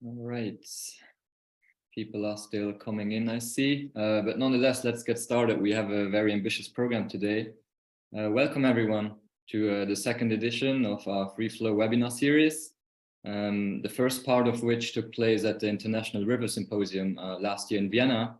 All right. People are still coming in, I see. But nonetheless, let's get started. We have a very ambitious program today. Welcome everyone to the second edition of our Free Flow webinar series. The first part of which took place at the International River Symposium last year in Vienna.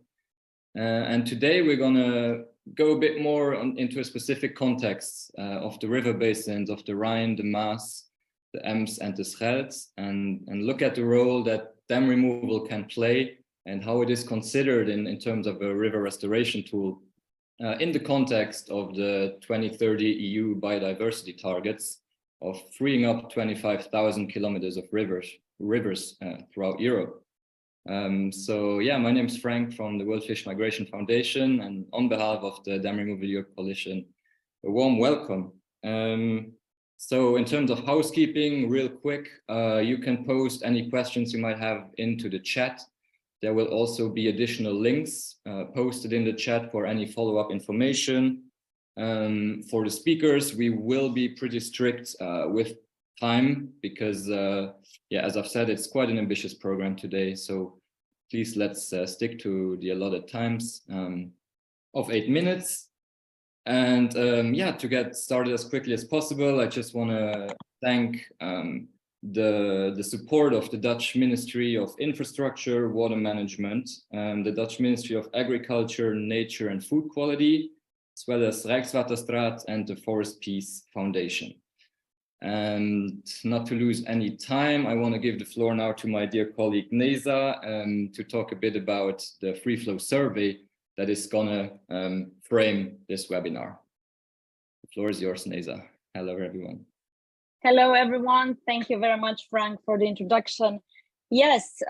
And today we're gonna go a bit more into a specific context of the river basins of the Rhine, the Meuse, the Ems and the Scheldt, and look at the role that dam removal can play and how it is considered in terms of a river restoration tool in the context of the 2030 EU biodiversity targets of freeing up 25,000 kilometers of rivers throughout Europe. So yeah, my name is Frank from the World Fish Migration Foundation, and on behalf of the Dam Removal Europe Coalition, a warm welcome. So in terms of housekeeping, real quick, you can post any questions you might have into the chat. There will also be additional links posted in the chat for any follow-up information. For the speakers, we will be pretty strict with time because, yeah, as I've said, it's quite an ambitious program today. So please let's stick to the allotted times of 8 minutes. And yeah, to get started as quickly as possible, I just want to thank the support of the Dutch Ministry of Infrastructure, Water Management, the Dutch Ministry of Agriculture, Nature and Food Quality, as well as Rijkswaterstaat and the Forest Peace Foundation. And not to lose any time, I want to give the floor now to my dear colleague Neza to talk a bit about the Free Flow survey that is gonna frame this webinar. The floor is yours, Neza. Hello, everyone. Hello, everyone. Thank you very much, Frank, for the introduction. Yes,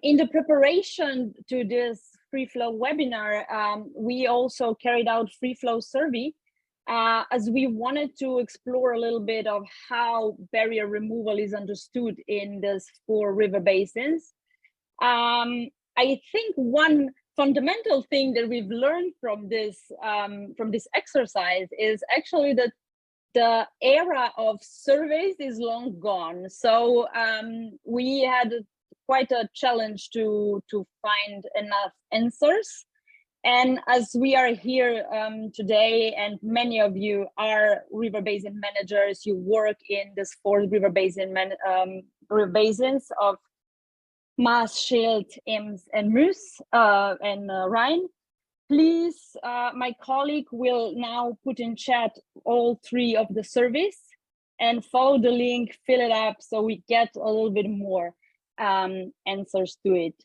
in the preparation to this Free Flow webinar, we also carried out Free Flow survey as we wanted to explore a little bit of how barrier removal is understood in these 4 river basins. I think one fundamental thing that we've learned from this exercise is actually that the era of surveys is long gone. So we had quite a challenge to find enough answers. And as we are here today, and many of you are river basin managers, you work in this 4 river basins of Meuse, Scheldt, Ems, and Meuse and Rhine. Please, my colleague will now put in chat all 3 of the surveys and follow the link, fill it up so we get a little bit more answers to it.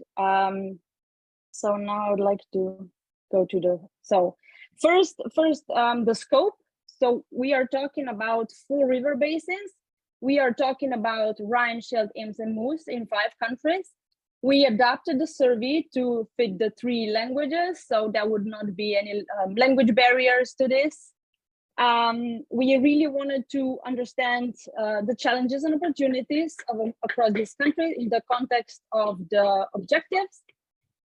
So now I'd like to go to the, so first the scope. So we are talking about 4 river basins. We are talking about Rhine, Scheldt, Ems, and Meuse in 5 countries. We adapted the survey to fit the 3 languages, so there would not be any language barriers to this. We really wanted to understand the challenges and opportunities across this country in the context of the objectives.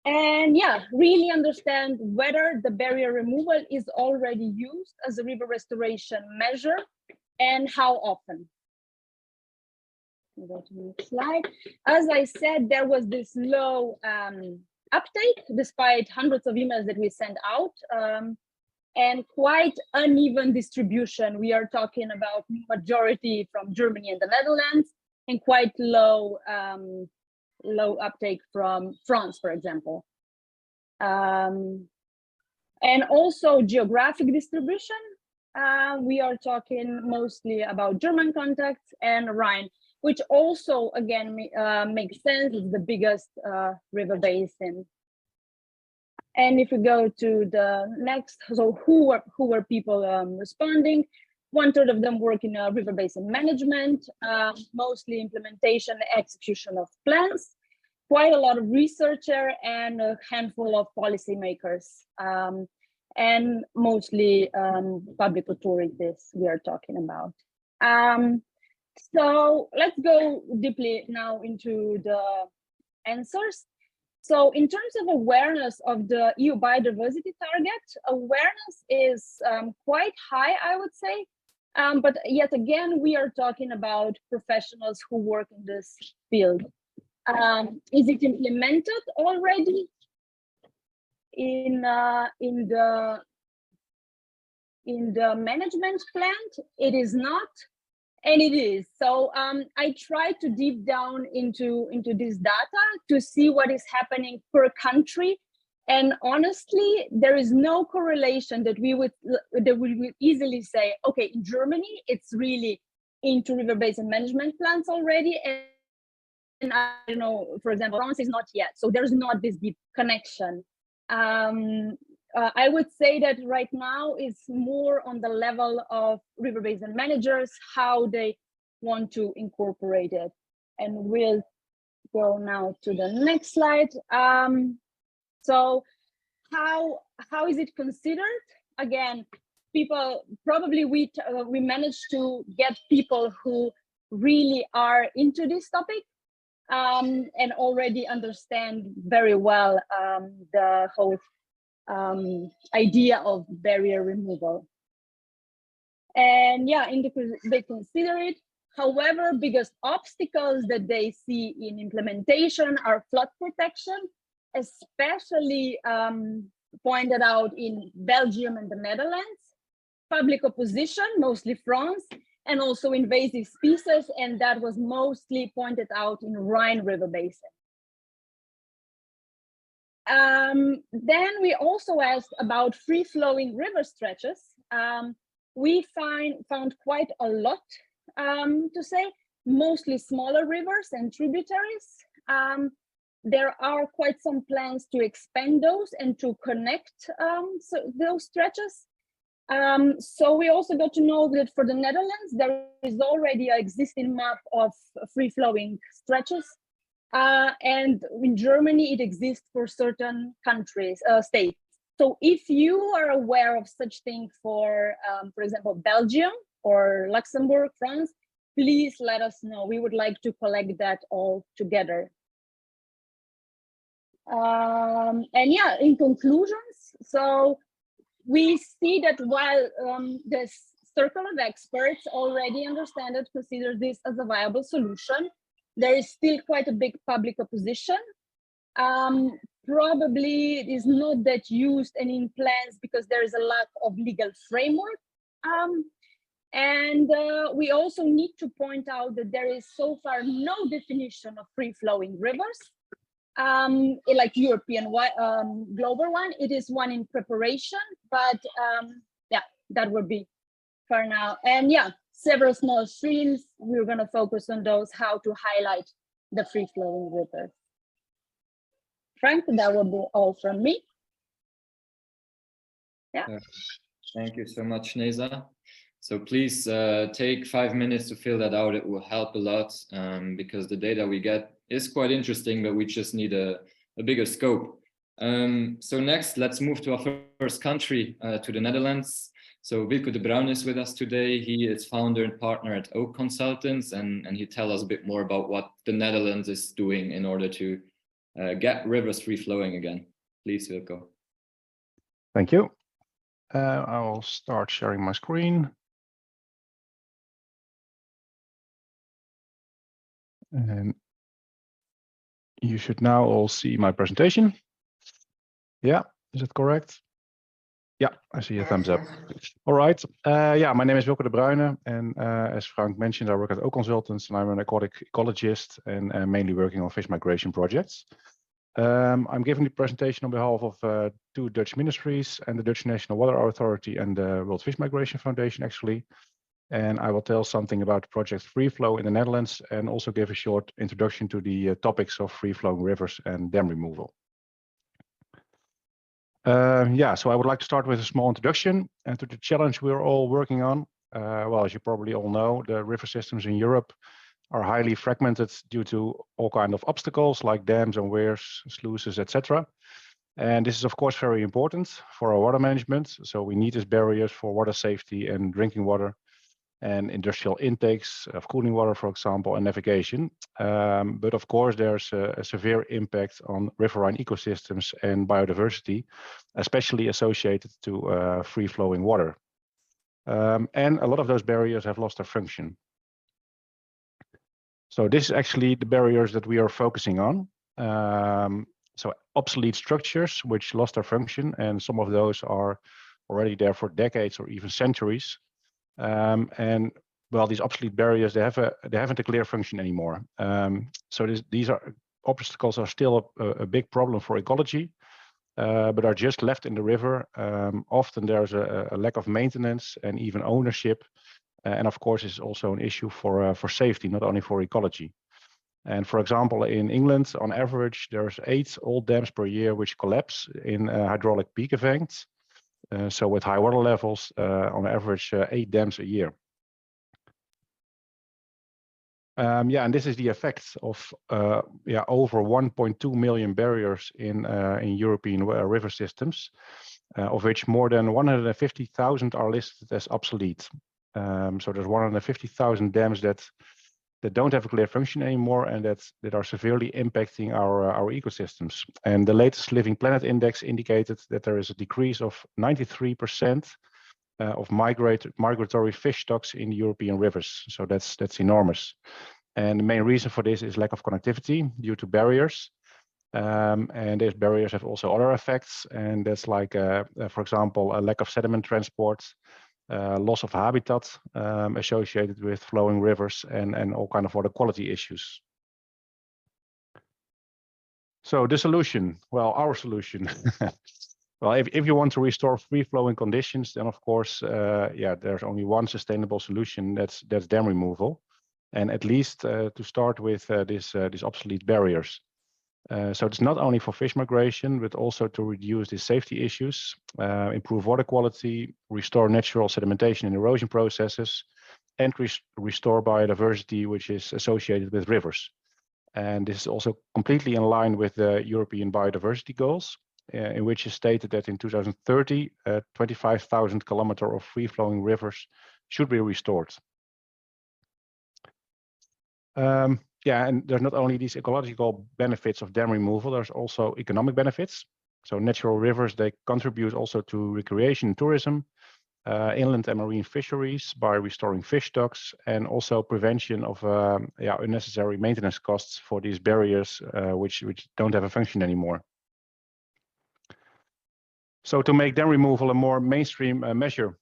And yeah, really understand whether the barrier removal is already used as a river restoration measure and how often. Go to the next slide. As I said, there was this low uptake despite hundreds of emails that we sent out and quite uneven distribution. We are talking about majority from Germany and the Netherlands and quite low uptake from France, for example. And also geographic distribution. We are talking mostly about German contacts and Rhine, which also, again, makes sense. It's the biggest river basin. And if we go to the next, so who were people responding? 1/3 of them work in river basin management, mostly implementation, execution of plans, quite a lot of researcher and a handful of policymakers, and mostly public authorities we are talking about. So let's go deeply now into the answers. So in terms of awareness of the EU biodiversity target, awareness is quite high, I would say. But yet again, we are talking about professionals who work in this field. Is it implemented already in the management plan? It is not, and it is. So I tried to deep down into this data to see what is happening per country. And honestly, there is no correlation that we would easily say, okay, in Germany, it's really into river basin management plans already. And I don't know, for example, France is not yet. So there's not this deep connection. I would say that right now it's more on the level of river basin managers, how they want to incorporate it. And we'll go now to the next slide. So how is it considered? Again, people, probably we managed to get people who really are into this topic and already understand very well the whole idea of barrier removal. And yeah, they consider it. However, biggest obstacles that they see in implementation are flood protection, especially pointed out in Belgium and the Netherlands, public opposition, mostly France, and also invasive species, and that was mostly pointed out in Rhine River Basin. Then we also asked about free-flowing river stretches. We found quite a lot to say, mostly smaller rivers and tributaries. There are quite some plans to expand those and to connect those stretches. So we also got to know that for the Netherlands, there is already an existing map of free-flowing stretches. And in Germany, it exists for certain countries, states. So if you are aware of such thing for example, Belgium or Luxembourg, France, please let us know. We would like to collect that all together. And yeah, in conclusions, so we see that while the circle of experts already understand it, consider this as a viable solution, there is still quite a big public opposition. Probably it is not that used and in plans because there is a lack of legal framework. And we also need to point out that there is so far no definition of free-flowing rivers. Like European global one, it is one in preparation, but yeah, that would be for now. And yeah, several small streams, we're going to focus on those, how to highlight the free-flowing rivers. Frank, that will be all from me. Yeah. Thank you so much, Neza. So please take 5 minutes to fill that out. It will help a lot because the data we get is quite interesting, but we just need a bigger scope. So next, let's move to our first country, to the Netherlands. So Wilco de Bruin is with us today. He is founder and partner at Oak Consultants, and he tell us a bit more about what the Netherlands is doing in order to get rivers free flowing again. Please, Wilco. Thank you. I'll start sharing my screen. And you should now all see my presentation. Yeah, is it correct? Yeah, I see a thumbs up. All right. Yeah, my name is Wilco de Bruin, and as Frank mentioned, I work at Oak Consultants, and I'm an aquatic ecologist and mainly working on fish migration projects. I'm giving the presentation on behalf of 2 Dutch ministries and the Dutch National Water Authority and the World Fish Migration Foundation, actually. And I will tell something about Project Free Flow in the Netherlands and also give a short introduction to the topics of free-flowing rivers and dam removal. Yeah, so I would like to start with a small introduction and to the challenge we're all working on. Well, as you probably all know, the river systems in Europe are highly fragmented due to all kinds of obstacles like dams and weirs, sluices, etc. And this is, of course, very important for our water management. So we need these barriers for water safety and drinking water and industrial intakes of cooling water, for example, and navigation. But of course, there's a severe impact on riverine ecosystems and biodiversity, especially associated to free-flowing water. And a lot of those barriers have lost their function. So this is actually the barriers that we are focusing on. So obsolete structures which lost their function, and some of those are already there for decades or even centuries. And well, these obsolete barriers, they haven't a clear function anymore. So these obstacles are still a big problem for ecology, but are just left in the river. Often there's a lack of maintenance and even ownership. And of course, it's also an issue for safety, not only for ecology. And for example, in England, on average, there's 8 old dams per year which collapse in hydraulic peak events. So with high water levels, on average, 8 dams a year. And this is the effect of over 1.2 million barriers in European river systems, of which more than 150,000 are listed as obsolete. So there's 150,000 dams that don't have a clear function anymore, and that are severely impacting our ecosystems. And the latest Living Planet Index indicated that there is a decrease of 93% of migratory fish stocks in the European rivers. So that's enormous. And the main reason for this is lack of connectivity due to barriers. And these barriers have also other effects, and that's like, for example, a lack of sediment transport, loss of habitat associated with flowing rivers, and all kind of water quality issues. So the solution, well, our solution. Well, if you want to restore free-flowing conditions, then of course, there's only one sustainable solution. That's dam removal, and at least to start with these obsolete barriers. So it's not only for fish migration, but also to reduce the safety issues, improve water quality, restore natural sedimentation and erosion processes, and restore biodiversity, which is associated with rivers. And this is also completely in line with the European biodiversity goals, in which is stated that in 2030, 25,000 kilometers of free-flowing rivers should be restored. And there's not only these ecological benefits of dam removal, there's also economic benefits. So natural rivers, they contribute also to recreation and tourism, inland and marine fisheries by restoring fish stocks, and also prevention of unnecessary maintenance costs for these barriers, which don't have a function anymore. So to make dam removal a more mainstream measure,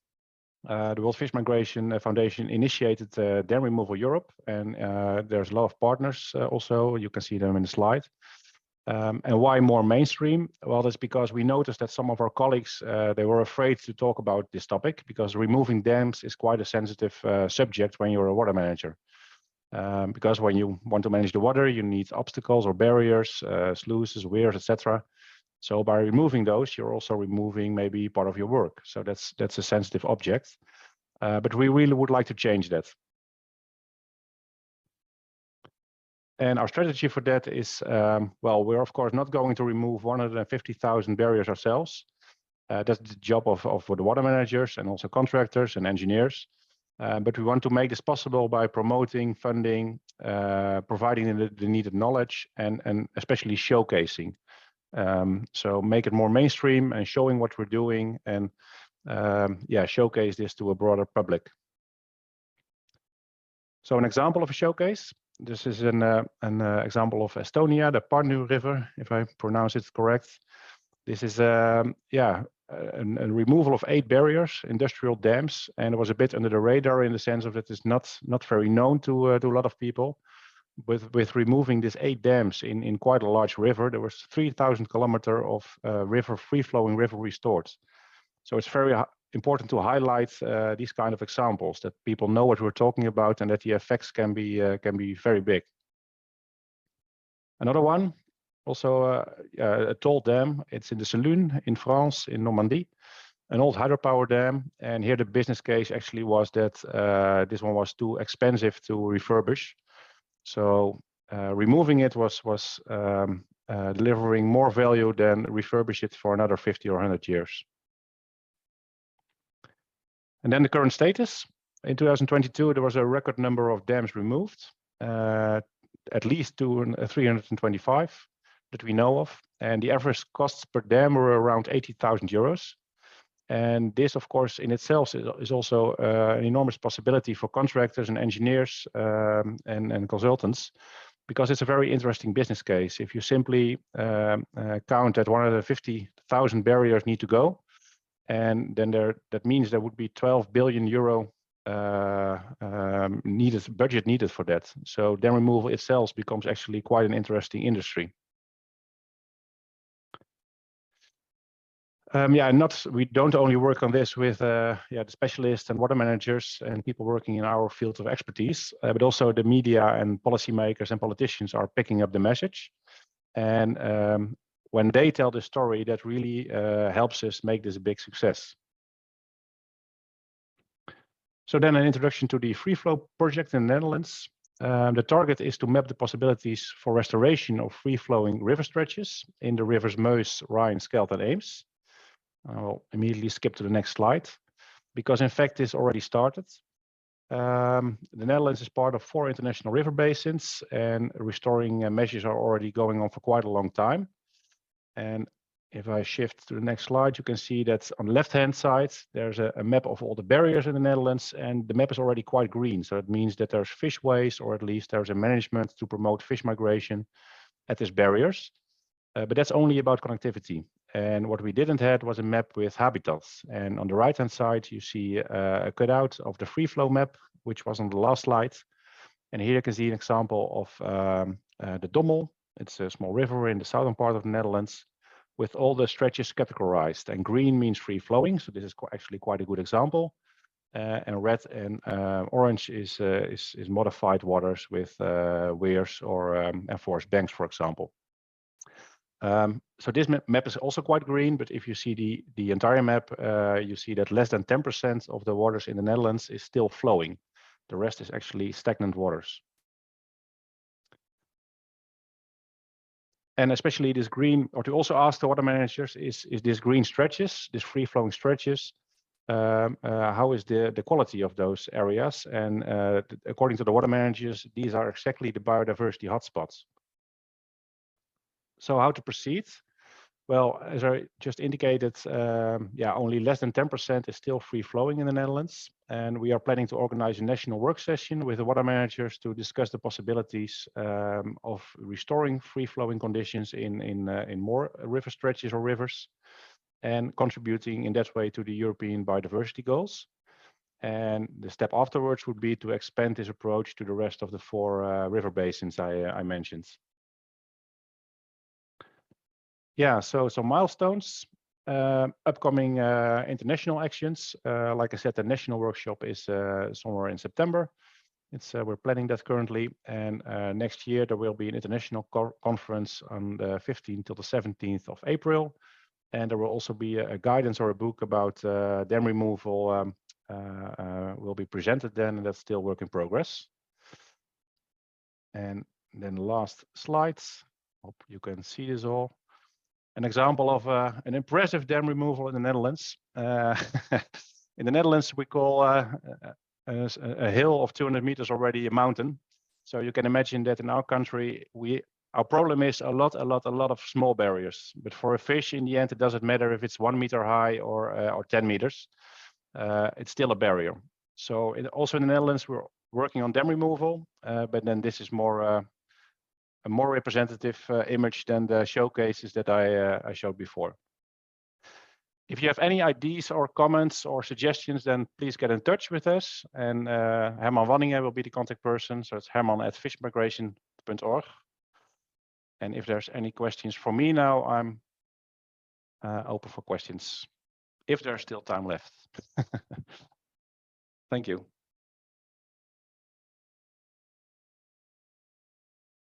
the World Fish Migration Foundation initiated Dam Removal Europe, and there's a lot of partners also. You can see them in the slide. And why more mainstream? Well, that's because we noticed that some of our colleagues, they were afraid to talk about this topic, because removing dams is quite a sensitive subject when you're a water manager. Because when you want to manage the water, you need obstacles or barriers, sluices, weirs, etc. So by removing those, you're also removing maybe part of your work. So that's a sensitive object, but we really would like to change that. And our strategy for that is, well, we're of course not going to remove 150,000 barriers ourselves. That's the job of the water managers and also contractors and engineers. But we want to make this possible by promoting, funding, providing the needed knowledge, and especially showcasing. So make it more mainstream and showing what we're doing, and showcase this to a broader public. So an example of a showcase. This is an example of Estonia, the Parnu River, if I pronounce it correct. This is a removal of 8 barriers, industrial dams, and it was a bit under the radar in the sense of that it's not very known to a lot of people. With removing these 8 dams in quite a large river, there was 3,000 kilometers of free-flowing river restored. So it's very important to highlight these kind of examples, that people know what we're talking about and that the effects can be very big. Another one, also a tall dam. It's in the Salune in France, in Normandy, an old hydropower dam. And here the business case actually was that this one was too expensive to refurbish. So removing it was delivering more value than refurbish it for another 50 or 100 years. And then the current status. In 2022, there was a record number of dams removed, at least 325 that we know of. And the average costs per dam were around 80,000 euros. And this, of course, in itself is also an enormous possibility for contractors and engineers and consultants, because it's a very interesting business case. If you simply count that 150,000 barriers need to go, and then that means there would be 12 billion euro budget needed for that. So dam removal itself becomes actually quite an interesting industry. We don't only work on this with the specialists and water managers and people working in our field of expertise, but also the media and policymakers and politicians are picking up the message. And when they tell the story, that really helps us make this a big success. So then an introduction to the Freeflow project in the Netherlands. The target is to map the possibilities for restoration of free-flowing river stretches in the rivers Meuse, Rhine, Scheldt and Ems. I will immediately skip to the next slide, because in fact this already started. The Netherlands is part of 4 international river basins, and restoring measures are already going on for quite a long time. And if I shift to the next slide, you can see that on the left-hand side, there's a map of all the barriers in the Netherlands, and the map is already quite green. So it means that there's fishways, or at least there's a management to promote fish migration at these barriers. But that's only about connectivity. And what we didn't have was a map with habitats. And on the right-hand side, you see a cutout of the free flow map, which was on the last slide. And here you can see an example of the Dommel. It's a small river in the southern part of the Netherlands, with all the stretches categorized. And green means free flowing, so this is actually quite a good example. And red and orange is modified waters with weirs or enforced banks, for example. So this map is also quite green, but if you see the entire map, you see that less than 10% of the waters in the Netherlands is still flowing. The rest is actually stagnant waters. And especially this green, or to also ask the water managers, is this green stretches, this free-flowing stretches, how is the quality of those areas? And according to the water managers, these are exactly the biodiversity hotspots. So how to proceed? Well, as I just indicated, only less than 10% is still free flowing in the Netherlands. And we are planning to organize a national work session with the water managers to discuss the possibilities of restoring free flowing conditions in more river stretches or rivers, and contributing in that way to the European biodiversity goals. And the step afterwards would be to expand this approach to the rest of the 4 river basins I mentioned. Yeah, so milestones, upcoming international actions. Like I said, the national workshop is somewhere in September. We're planning that currently, and next year there will be an international conference on the 15th till the 17th of April, and there will also be a guidance or a book about dam removal will be presented then, and that's still work in progress. And then the last slides. Hope you can see this all. An example of an impressive dam removal in the Netherlands. In the Netherlands, we call a hill of 200 meters already a mountain. So you can imagine that in our country, our problem is a lot of small barriers. But for a fish, in the end, it doesn't matter if it's 1 meter high or 10 meters. It's still a barrier. So also in the Netherlands, we're working on dam removal, but then this is a more representative image than the showcases that I showed before. If you have any ideas or comments or suggestions, then please get in touch with us. And Herman Wanningen will be the contact person. So it's herman@fishmigration.org. And if there's any questions for me now, I'm open for questions, if there's still time left. Thank you.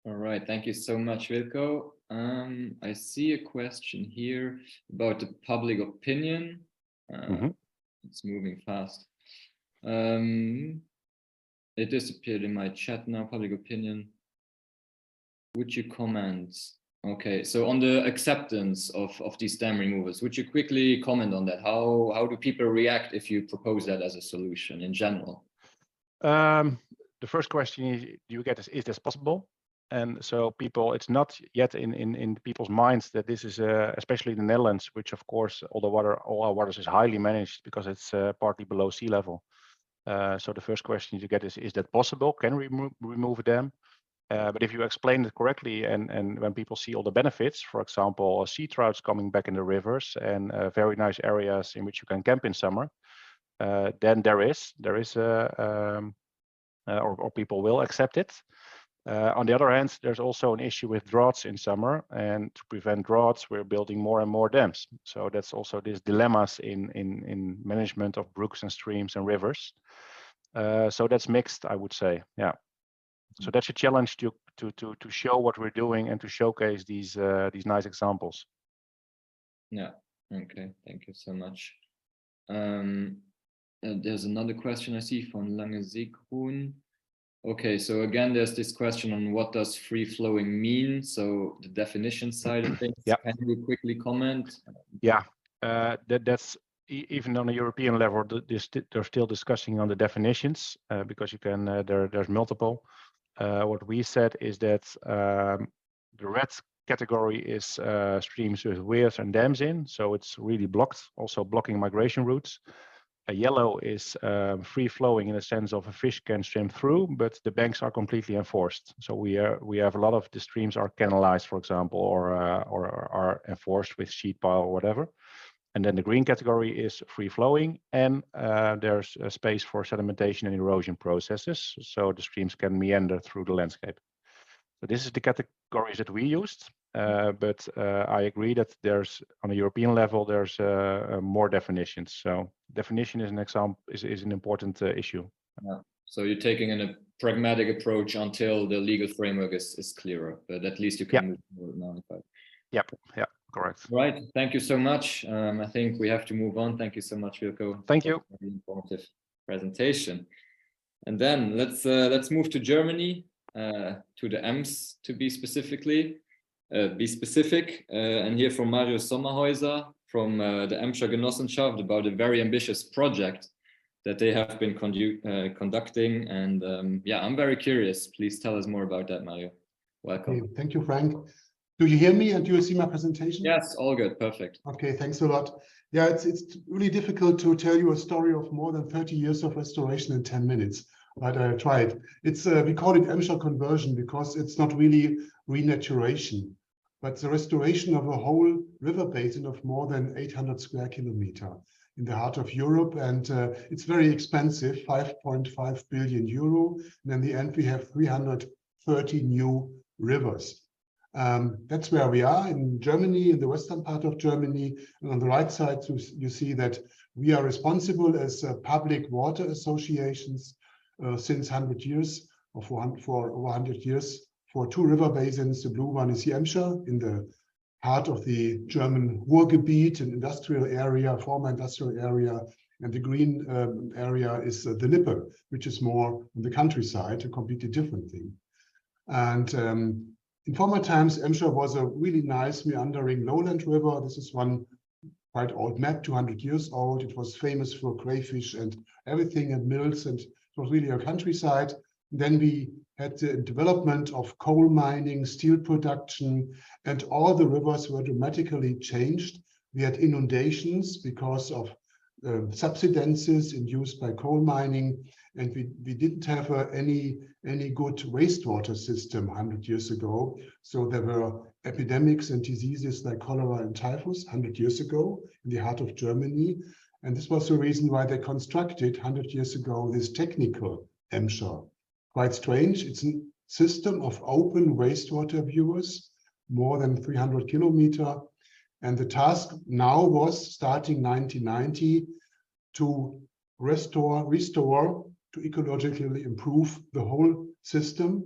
All right, thank you so much, Wilco. I see a question here about the public opinion. It's moving fast. It disappeared in my chat now, public opinion. Would you comment? Okay, so on the acceptance of these dam removals, would you quickly comment on that? How do people react if you propose that as a solution in general? The first question you get is this possible? And so people, it's not yet in people's minds that this is, especially the Netherlands, which of course all our waters is highly managed because it's partly below sea level. So the first question you get is that possible? Can we remove a dam? But if you explain it correctly, and when people see all the benefits, for example, sea trouts coming back in the rivers and very nice areas in which you can camp in summer, then there is or people will accept it. On the other hand, there's also an issue with droughts in summer, and to prevent droughts, we're building more and more dams. So that's also these dilemmas in management of brooks and streams and rivers. So that's mixed, I would say. Yeah. So that's a challenge to show what we're doing and to showcase these nice examples. Yeah. Okay. Thank you so much. There's another question I see from Largescale. Okay, so again, there's this question on what does free flowing mean? So the definition side of things. Yeah. Can you quickly comment? Yeah, that's even on a European level. They're still discussing on the definitions because you can. There's multiple. What we said is that the red category is streams with weirs and dams in, so it's really blocked, also blocking migration routes. A yellow is free flowing in the sense of a fish can swim through, but the banks are completely enforced. So we have a lot of the streams are canalized, for example, or are enforced with sheet pile or whatever. And then the green category is free flowing, and there's a space for sedimentation and erosion processes, so the streams can meander through the landscape. So this is the categories that we used, but I agree that there's on a European level there's more definitions. So definition is an example is an important issue. Yeah. So you're taking a pragmatic approach until the legal framework is clearer, but at least you can move forward now. Yep. Yeah. Correct. Right. Thank you so much. I think we have to move on. Thank you so much, Wilco. Thank you. Very informative presentation. And then let's move to Germany, to the Ems to be specific. And hear from Mario Sommerhäuser from the Emscher Genossenschaft about a very ambitious project that they have been conducting. And yeah, I'm very curious. Please tell us more about that, Mario. Welcome. Okay, thank you, Frank. Do you hear me and do you see my presentation? Yes, all good. Perfect. Okay, thanks a lot. Yeah, it's really difficult to tell you a story of more than 30 years of restoration in 10 minutes, but I tried. It's we call it Emscher conversion because it's not really renaturation, but the restoration of a whole river basin of more than 800 square kilometers in the heart of Europe. And it's very expensive, 5.5 billion euro. And in the end, we have 330 new rivers. That's where we are in Germany, in the western part of Germany. And on the right side, you see that we are responsible as public water associations since 100 years, or for over 100 years, for two river basins. The blue one is the Emscher in the heart of the German Ruhrgebiet, an industrial area, former industrial area. And the green area is the Lippe, which is more on the countryside, a completely different thing. And in former times, Emscher was a really nice meandering lowland river. This is one quite old map, 200 years old. It was famous for crayfish and everything and mills, and it was really a countryside. Then we had the development of coal mining, steel production, and all the rivers were dramatically changed. We had inundations because of subsidences induced by coal mining, and we didn't have any good wastewater system 100 years ago. So there were epidemics and diseases like cholera and typhus 100 years ago in the heart of Germany. And this was the reason why they constructed 100 years ago this technical Emscher. Quite strange. It's a system of open wastewater viewers, more than 300 kilometers. And the task now was, starting 1990, to restore, to ecologically improve the whole system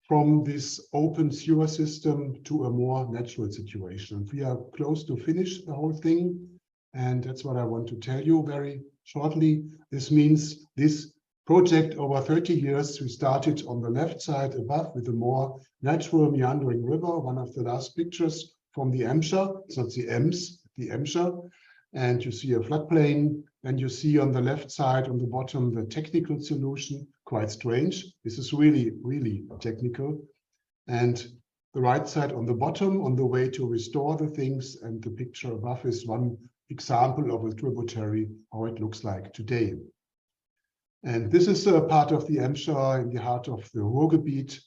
from this open sewer system to a more natural situation. We are close to finish the whole thing, and that's what I want to tell you very shortly. This means this project over 30 years, we started on the left side above with a more natural meandering river, one of the last pictures from the Emscher. It's not the Ems, the Emscher. And you see a floodplain, and you see on the left side, on the bottom, the technical solution, quite strange. This is really, really technical. And the right side on the bottom, on the way to restore the things, and the picture above is one example of a tributary, how it looks like today. And this is a part of the Emscher in the heart of the Ruhrgebiet,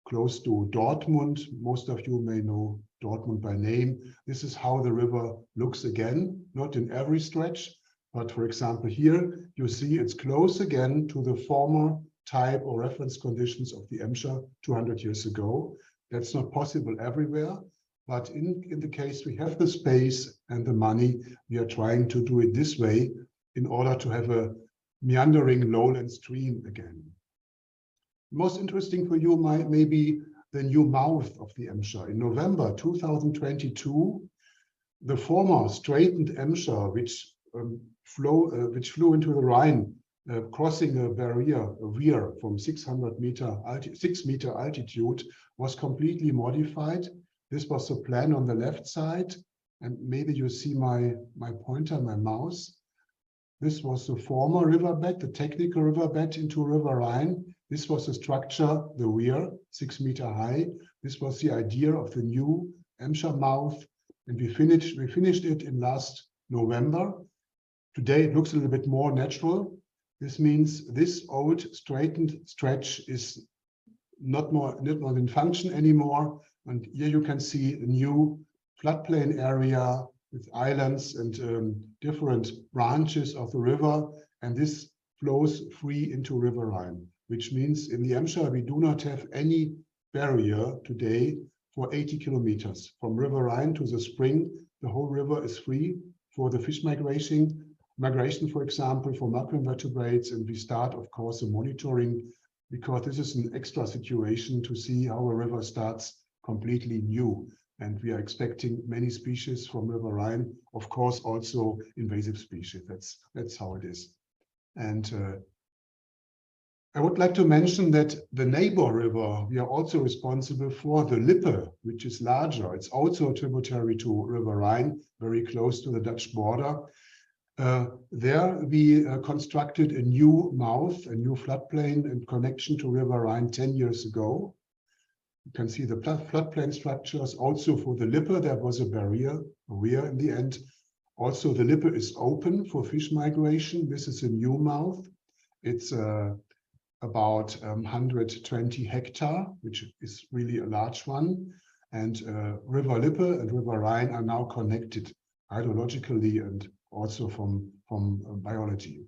close to Dortmund. Most of you may know Dortmund by name. This is how the river looks again, not in every stretch, but for example, here you see it's close again to the former type or reference conditions of the Emscher 200 years ago. That's not possible everywhere, but in the case we have the space and the money, we are trying to do it this way in order to have a meandering lowland stream again. Most interesting for you may be the new mouth of the Emscher. In November 2022, the former straightened Emscher, which flew into the Rhine, crossing a barrier, a weir from 6 meter altitude, was completely modified. This was the plan on the left side, and maybe you see my pointer, my mouse. This was the former riverbed, the technical riverbed into River Rhine. This was the structure, the weir, 6 meter high. This was the idea of the new Emscher mouth, and we finished it in last November. Today it looks a little bit more natural. This means this old straightened stretch is not in function anymore. And here you can see a new floodplain area with islands and different branches of the river. And this flows free into River Rhine, which means in the Emscher, we do not have any barrier today for 80 kilometers. From River Rhine to the spring, the whole river is free for the fish migration, for example, for macroinvertebrates. And we start, of course, the monitoring, because this is an extra situation to see how a river starts completely new. And we are expecting many species from River Rhine, of course, also invasive species. That's how it is. And I would like to mention that the neighbor river, we are also responsible for, the Lippe, which is larger. It's also a tributary to River Rhine, very close to the Dutch border. There we constructed a new mouth, a new floodplain in connection to River Rhine 10 years ago. You can see the floodplain structures. Also for the Lippe, there was a barrier, a weir in the end. Also the Lippe is open for fish migration. This is a new mouth. It's about 120 hectare, which is really a large one. And River Lippe and River Rhine are now connected hydrologically and also from biology.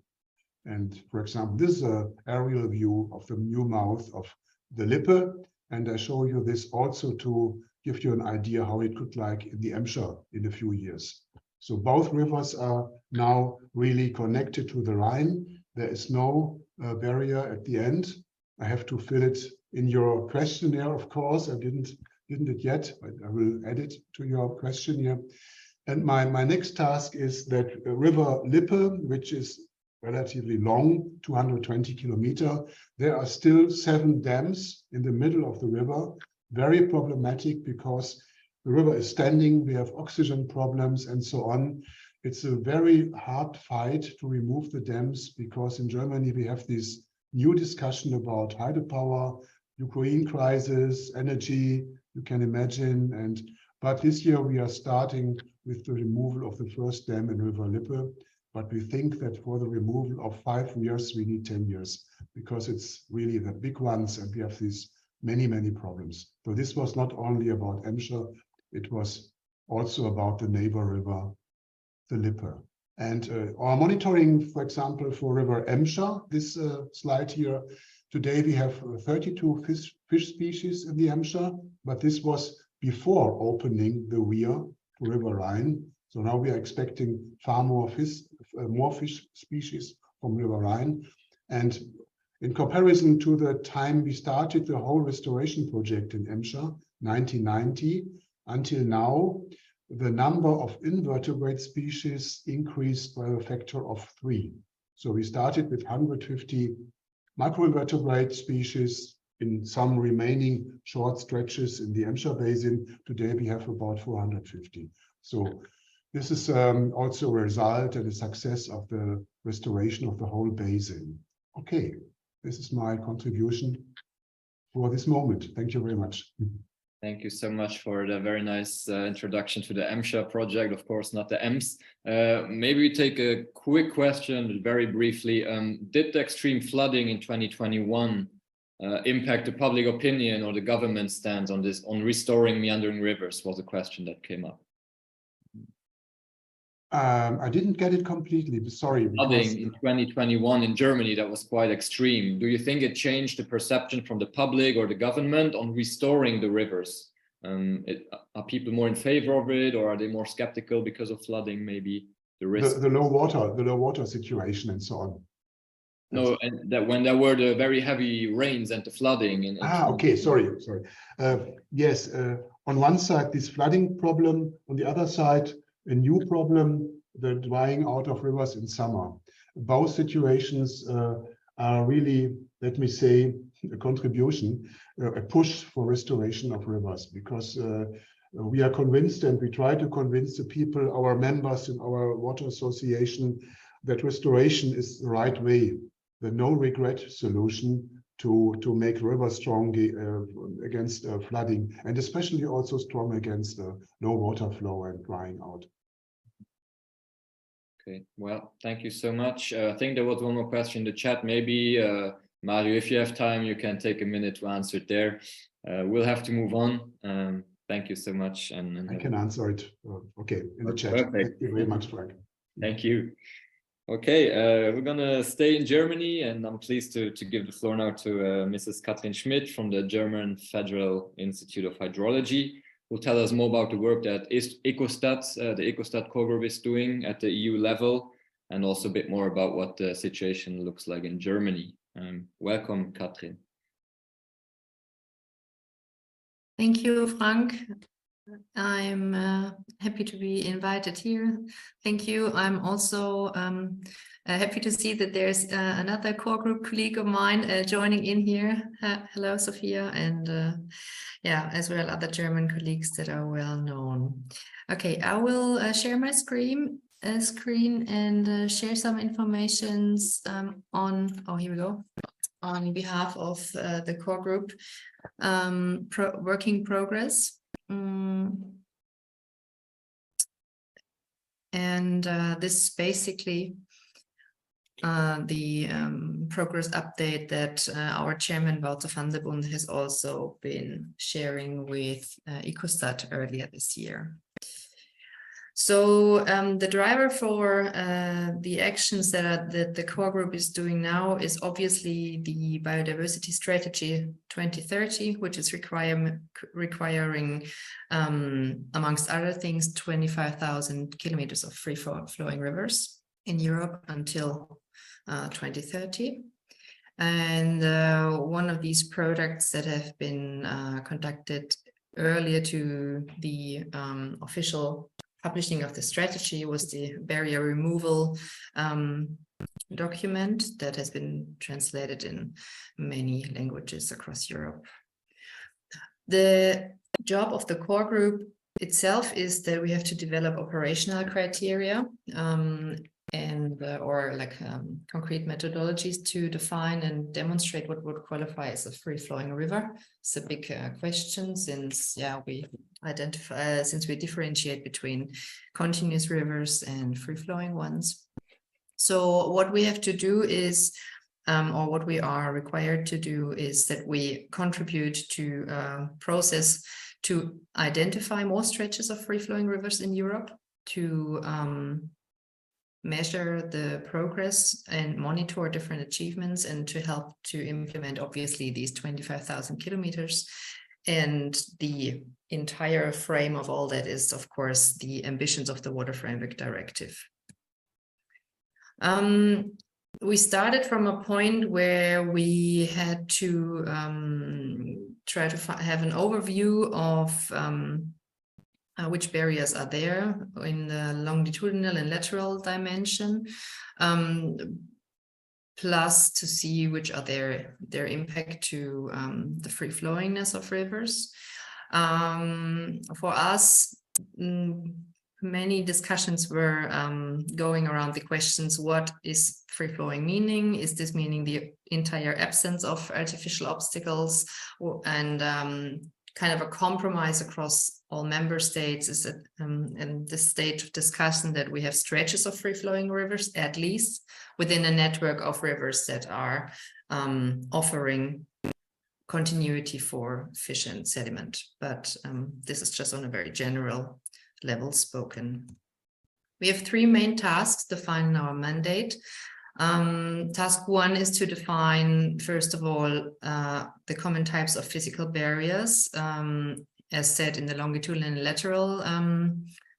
And for example, this is an aerial view of the new mouth of the Lippe. And I show you this also to give you an idea how it could like in the Emscher in a few years. So both rivers are now really connected to the Rhine. There is no barrier at the end. I have to fill it in your questionnaire, of course. I didn't it yet, but I will add it to your questionnaire. And my next task is that River Lippe, which is relatively long, 220 kilometers, there are still 7 dams in the middle of the river. Very problematic because the river is standing, we have oxygen problems and so on. It's a very hard fight to remove the dams because in Germany we have this new discussion about hydropower, Ukraine crisis, energy, you can imagine. But this year we are starting with the removal of the first dam in River Lippe. But we think that for the removal of 5 years, we need 10 years because it's really the big ones and we have these many, many problems. So this was not only about Emscher, it was also about the neighbor river, the Lippe. And our monitoring, for example, for River Emscher, this slide here, today we have 32 fish species in the Emscher, but this was before opening the weir to River Rhine. So now we are expecting far more fish species from River Rhine. And in comparison to the time we started the whole restoration project in Emscher, 1990, until now, the number of invertebrate species increased by a factor of 3. So we started with 150 macroinvertebrate species in some remaining short stretches in the Emscher basin. Today we have about 450. So this is also a result and a success of the restoration of the whole basin. Okay, this is my contribution. for this moment. Thank you very much. Thank you so much for the very nice introduction to the EMSHA project, of course, not the EMS. Maybe we take a quick question very briefly. Did the extreme flooding in 2021 impact the public opinion or the government stance on this, on restoring meandering rivers, was a question that came up. I didn't get it completely, sorry. Flooding in 2021 in Germany, that was quite extreme. Do you think it changed the perception from the public or the government on restoring the rivers? Are people more in favor of it, or are they more skeptical because of flooding, maybe the risk? The low water situation and so on. No, and that when there were the very heavy rains and the flooding. Okay, sorry. Yes, on one side, this flooding problem, on the other side, a new problem, the drying out of rivers in summer. Both situations are really, let me say, a contribution, a push for restoration of rivers, because we are convinced, and we try to convince the people, our members in our water association, that restoration is the right way, the no regret solution to make rivers strong against flooding, and especially also strong against low water flow and drying out. Okay, well, thank you so much. I think there was one more question in the chat. Maybe, Mario, if you have time, you can take a minute to answer it there. We'll have to move on. Thank you so much. And I can answer it. Okay, in the chat. Perfect. Thank you very much, Frank. Thank you. Okay, we're gonna stay in Germany, and I'm pleased to give the floor now to Mrs. Katrin Schmidt from the German Federal Institute of Hydrology, who'll tell us more about the work that EcoStat, the EcoStat core group, is doing at the EU level, and also a bit more about what the situation looks like in Germany. Welcome, Katrin. Thank you, Frank. I'm happy to be invited here. Thank you. I'm also happy to see that there's another core group colleague of mine joining in here. Hello, Sophia, and yeah, as well other German colleagues that are well known. Okay, I will share my screen and share some informations on behalf of the core group work in progress. This is basically the progress update that our chairman Wouter van der Bund has also been sharing with EcoStat earlier this year. So the driver for the actions that the core group is doing now is obviously the Biodiversity Strategy 2030, which is requiring, amongst other things, 25,000 kilometers of free-flowing rivers in Europe until 2030. And one of these products that have been conducted earlier to the official publishing of the strategy was the barrier removal document that has been translated in many languages across Europe. The job of the core group itself is that we have to develop operational criteria concrete methodologies to define and demonstrate what would qualify as a free-flowing river. It's a big question since we differentiate between continuous rivers and free-flowing ones. So what we have to do is, or what we are required to do, is that we contribute to a process to identify more stretches of free-flowing rivers in Europe, to measure the progress and monitor different achievements, and to help to implement, obviously, these 25,000 kilometers. And the entire frame of all that is, of course, the ambitions of the Water Framework Directive. We started from a point where we had to try to have an overview of which barriers are there in the longitudinal and lateral dimension, plus to see which are their impact to the free-flowingness of rivers. For us, many discussions were going around the questions: what is free flowing meaning? Is this meaning the entire absence of artificial obstacles? And kind of a compromise across all member states is that in this stage of discussion that we have stretches of free flowing rivers, at least within a network of rivers that are offering continuity for fish and sediment. But this is just on a very general level spoken. We have three main tasks defined in our mandate. Task one is to define, first of all, the common types of physical barriers, as said in the longitudinal and lateral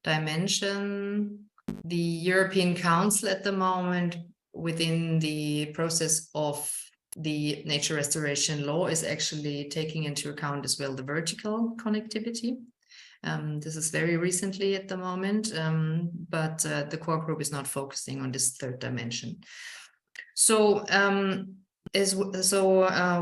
dimension. The European Council at the moment, within the process of the nature restoration law, is actually taking into account as well the vertical connectivity. This is very recently at the moment, but the core group is not focusing on this third dimension. So,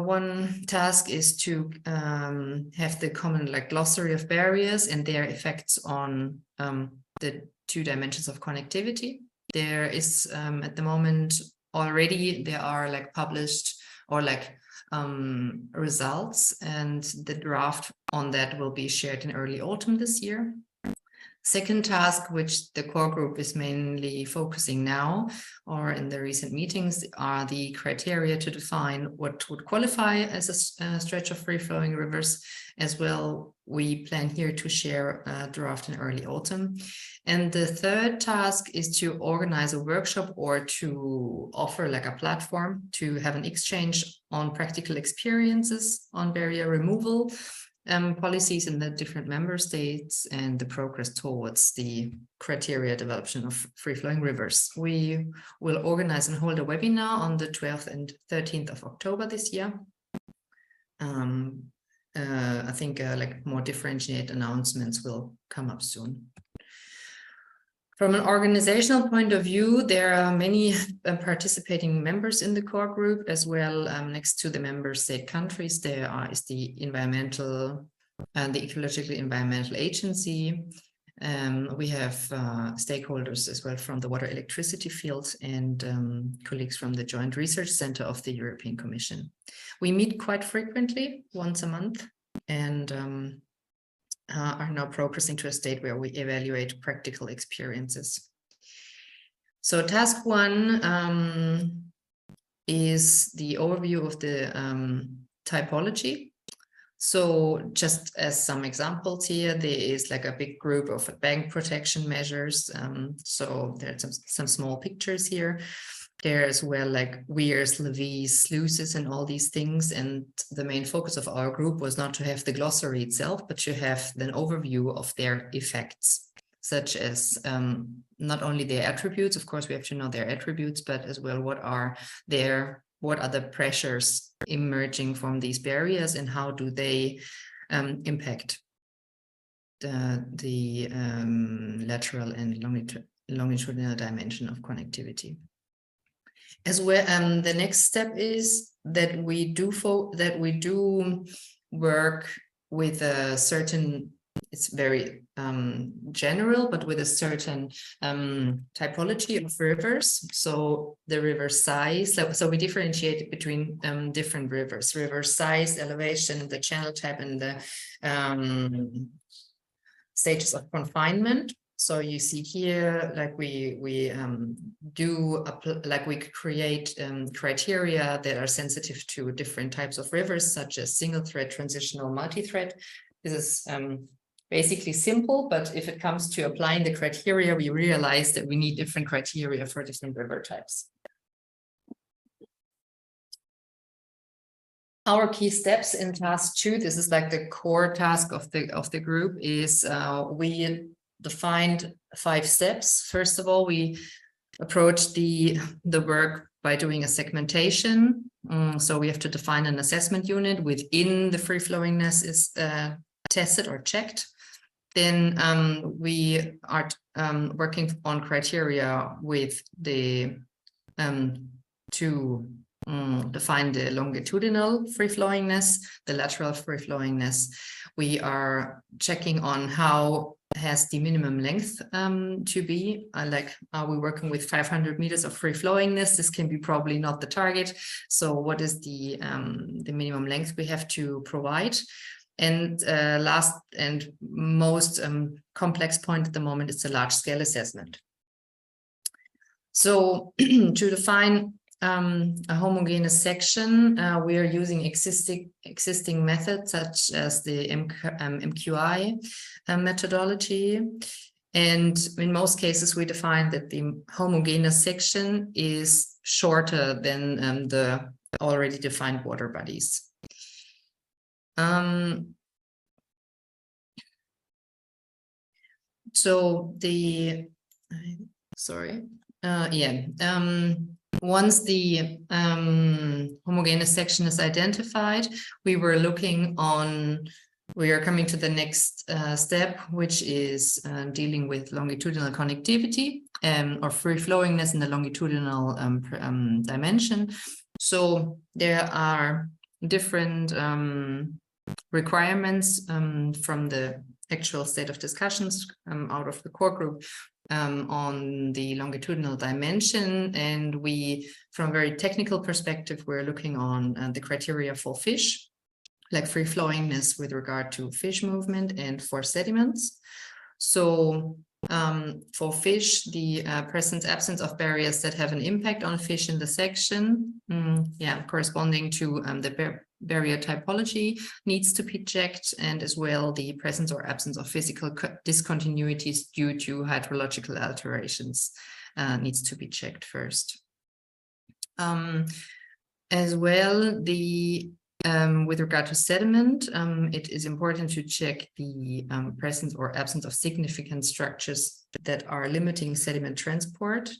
one task is to have the common glossary of barriers and their effects on the two dimensions of connectivity. There is at the moment already there are published or results, and the draft on that will be shared in early autumn this year. Second task, which the core group is mainly focusing now, or in the recent meetings, are the criteria to define what would qualify as a stretch of free-flowing rivers. As well, we plan here to share a draft in early autumn. And the third task is to organize a workshop or to offer a platform to have an exchange on practical experiences on barrier removal, policies in the different member states, and the progress towards the criteria development of free-flowing rivers. We will organize and hold a webinar on the 12th and 13th of October this year. I think more differentiated announcements will come up soon. From an organizational point of view, there are many participating members in the core group as well. Next to the member state countries, there is the environmental and the ecological environmental agency. We have stakeholders as well from the water electricity field and colleagues from the Joint Research Center of the European Commission. We meet quite frequently, once a month, and are now progressing to a state where we evaluate practical experiences. So task one is the overview of the typology. So just as some examples here, there is a big group of bank protection measures. So there are some small pictures here. There as well weirs, levees, sluices, and all these things. And the main focus of our group was not to have the glossary itself, but to have an overview of their effects, such as not only their attributes, of course we have to know their attributes, but as well what are the pressures emerging from these barriers and how do they impact the lateral and longitudinal dimension of connectivity. As well, the next step is that we do work with a certain, it's very general, but with a certain typology of rivers. So the river size, so we differentiate between different rivers: river size, elevation, the channel type, and the stages of confinement. So you see here, we create criteria that are sensitive to different types of rivers, such as single thread, transitional, multi-thread. This is basically simple, but if it comes to applying the criteria, we realize that we need different criteria for different river types. Our key steps in task two, this is the core task of the group, is we defined 5 steps. First of all, we approach the work by doing a segmentation. So we have to define an assessment unit within the free-flowingness is tested or checked. Then we are working on criteria with the to define the longitudinal free-flowingness, the lateral free-flowingness. We are checking on how has the minimum length to be? Like, are we working with 500 meters of free flowingness? This can be probably not the target. So what is the minimum length we have to provide? And last and most complex point at the moment is the large scale assessment. So to define a homogeneous section, we are using existing methods such as the MQI methodology. And in most cases, we define that the homogeneous section is shorter than the already defined water bodies. So the, once the homogeneous section is identified, we are coming to the next step, which is dealing with longitudinal connectivity or free flowingness in the longitudinal dimension. So there are different requirements from the actual state of discussions out of the core group on the longitudinal dimension. And we, from a very technical perspective, we're looking on the criteria for fish, like free flowingness with regard to fish movement and for sediments. So for fish, the presence absence of barriers that have an impact on fish in the section, corresponding to the barrier typology needs to be checked, and as well the presence or absence of physical discontinuities due to hydrological alterations needs to be checked first. As well, with regard to sediment, it is important to check the presence or absence of significant structures that are limiting sediment transport.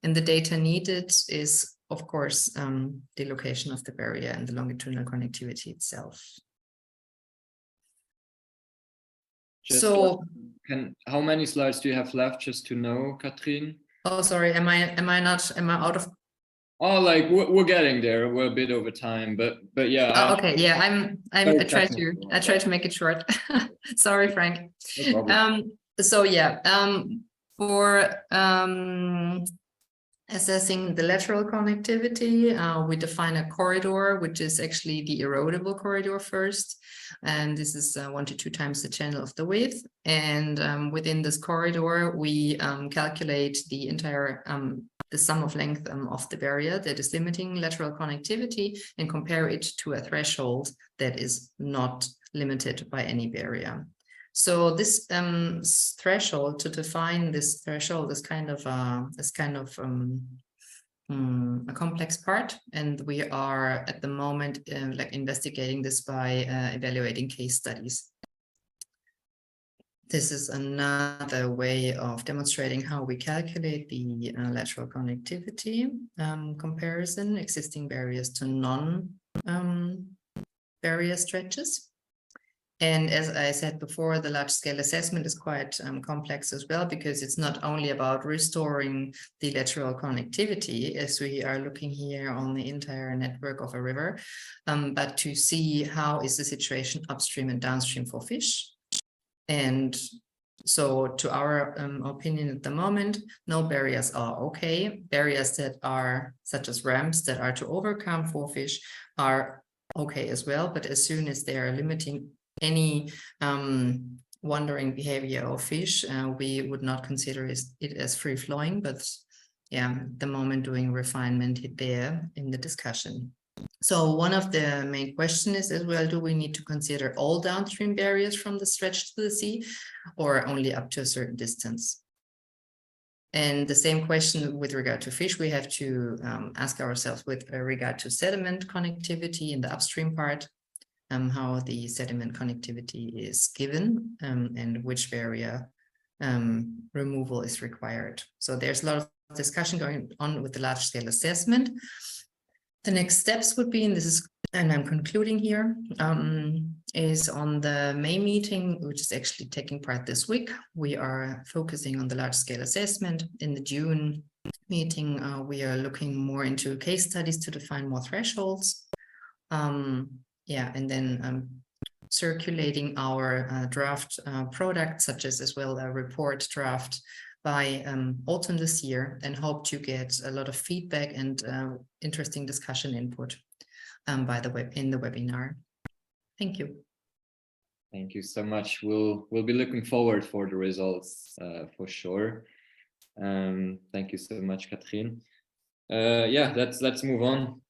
And the data needed is, of course, the location of the barrier and the longitudinal connectivity itself. How many slides do you have left, just to know, Katrin? Oh, sorry, am I out of? Oh, like we're getting there. We're a bit over time, but yeah. Oh, okay, yeah, I try to make it short. Sorry, Frank. No problem. So yeah, for assessing the lateral connectivity, we define a corridor, which is actually the erodible corridor first. And this is 1 to 2 times the channel of the width. And within this corridor, we calculate the entire, the sum of length of the barrier that is limiting lateral connectivity and compare it to a threshold that is not limited by any barrier. So this threshold, to define this threshold, is kind of a complex part, and we are at the moment like investigating this by evaluating case studies. This is another way of demonstrating how we calculate the lateral connectivity comparison, existing barriers to non-barrier stretches. And as I said before, the large-scale assessment is quite complex as well, because it's not only about restoring the lateral connectivity, as we are looking here on the entire network of a river, but to see how is the situation upstream and downstream for fish. And so to our opinion at the moment, no barriers are okay. Barriers that are, such as ramps that are to overcome for fish, are okay as well. But as soon as they are limiting any wandering behavior of fish, we would not consider it as free flowing, but yeah, at the moment doing refinement there in the discussion. So one of the main questions is as well, do we need to consider all downstream barriers from the stretch to the sea, or only up to a certain distance? And the same question with regard to fish, we have to ask ourselves with regard to sediment connectivity in the upstream part, how the sediment connectivity is given and which barrier removal is required. So there's a lot of discussion going on with the large scale assessment. The next steps would be, and I'm concluding here, is on the May meeting, which is actually taking part this week. We are focusing on the large scale assessment. In the June meeting, we are looking more into case studies to define more thresholds. And then circulating our draft product, such as well a report draft by autumn this year, and hope to get a lot of feedback and interesting discussion input in the webinar. Thank you. Thank you so much. We'll be looking forward for the results for sure. Thank you so much, Catherine. Yeah, let's move on.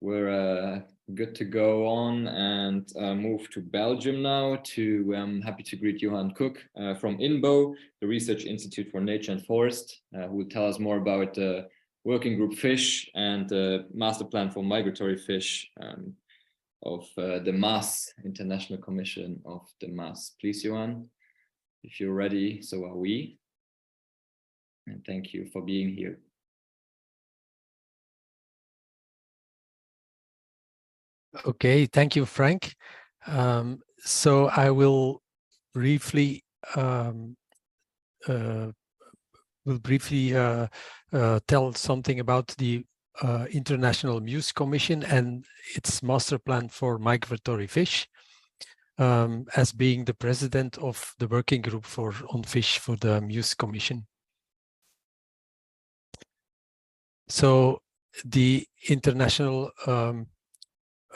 We're good to go on and move to Belgium now. I'm happy to greet Johan Cook from INBO, the Research Institute for Nature and Forest, who will tell us more about the Working Group Fish and the Master Plan for Migratory Fish of the MAS, International Commission of the MAS. Please, Johan, if you're ready, so are we. And thank you for being here. Okay, thank you, Frank. So I will briefly tell something about the International Meuse Commission and its master plan for migratory fish, as being the president of the working group on fish for the Meuse Commission. So the International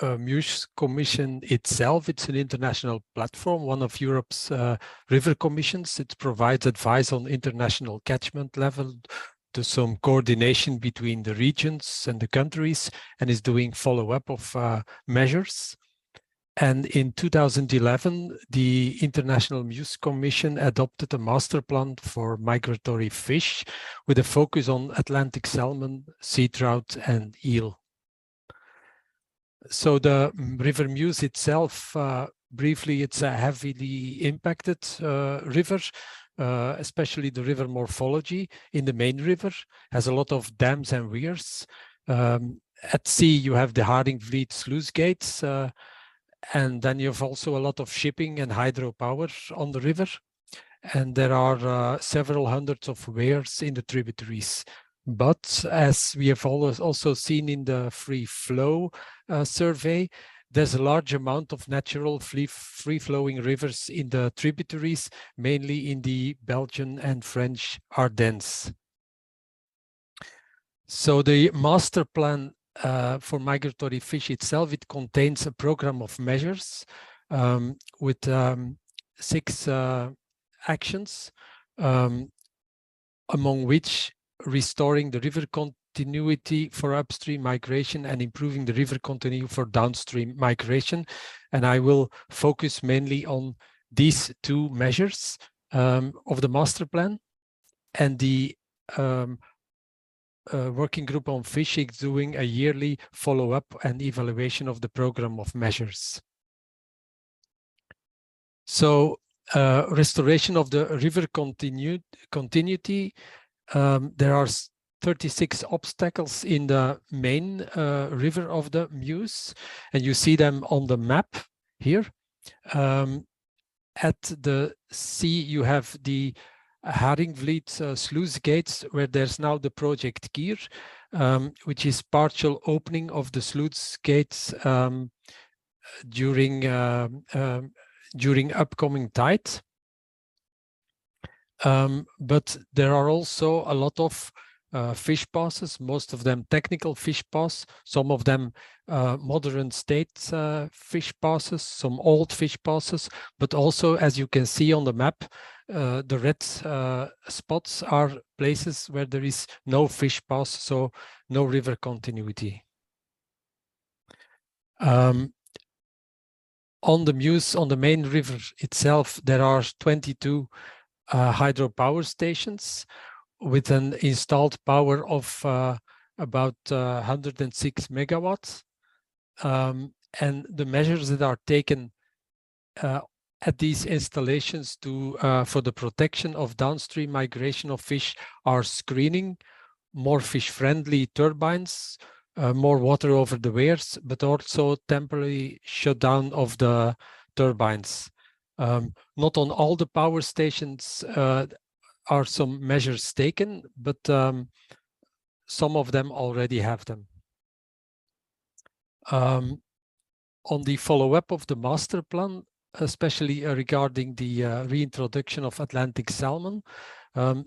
Meuse Commission itself, it's an international platform, one of Europe's river commissions. It provides advice on international catchment level, to some coordination between the regions and the countries, and is doing follow-up of measures. And in 2011, the International Meuse Commission adopted a master plan for migratory fish with a focus on Atlantic salmon, sea trout, and eel. So the River Meuse itself, briefly, it's a heavily impacted river, especially the river morphology in the main river, has a lot of dams and weirs. At sea, you have the Haringvliet sluice gates, and then you have also a lot of shipping and hydropower on the river. And there are several hundreds of weirs in the tributaries. But as we have also seen in the free flow survey, there's a large amount of natural free-flowing rivers in the tributaries, mainly in the Belgian and French Ardennes. So the master plan for migratory fish itself, it contains a program of measures with 6 actions, among which restoring the river continuity for upstream migration and improving the river continuity for downstream migration. And I will focus mainly on these 2 measures of the master plan. And the working group on fish is doing a yearly follow-up and evaluation of the program of measures. So restoration of the river continuity, there are 36 obstacles in the main river of the Meuse, and you see them on the map here. At the sea, you have the Haringvliet sluice gates, where there's now the project Kier, which is partial opening of the sluice gates during upcoming tide. But there are also a lot of fish passes, most of them technical fish pass, some of them modern state fish passes, some old fish passes, but also, as you can see on the map, the red spots are places where there is no fish pass, so no river continuity. On the Meuse, on the main river itself, there are 22 hydropower stations with an installed power of about 106 megawatts. And the measures that are taken at these installations for the protection of downstream migration of fish are screening, more fish-friendly turbines, more water over the weirs, but also temporary shutdown of the turbines. Not on all the power stations are some measures taken, but some of them already have them. on the follow-up of the master plan, especially regarding the reintroduction of Atlantic salmon.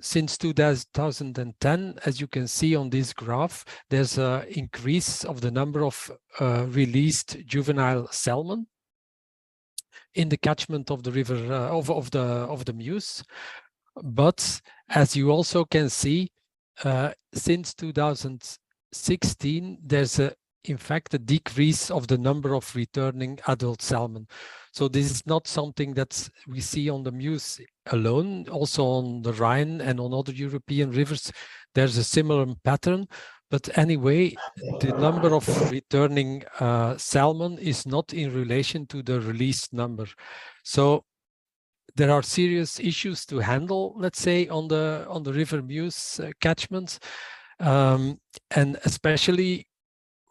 Since 2010, as you can see on this graph, there's an increase of the number of released juvenile salmon in the catchment of the river of the Meuse. But as you also can see, since 2016, there's in fact a decrease of the number of returning adult salmon. So this is not something that we see on the Meuse alone. Also on the Rhine and on other European rivers, there's a similar pattern. But anyway, the number of returning salmon is not in relation to the released number. So there are serious issues to handle, let's say, on the River Meuse catchments, and especially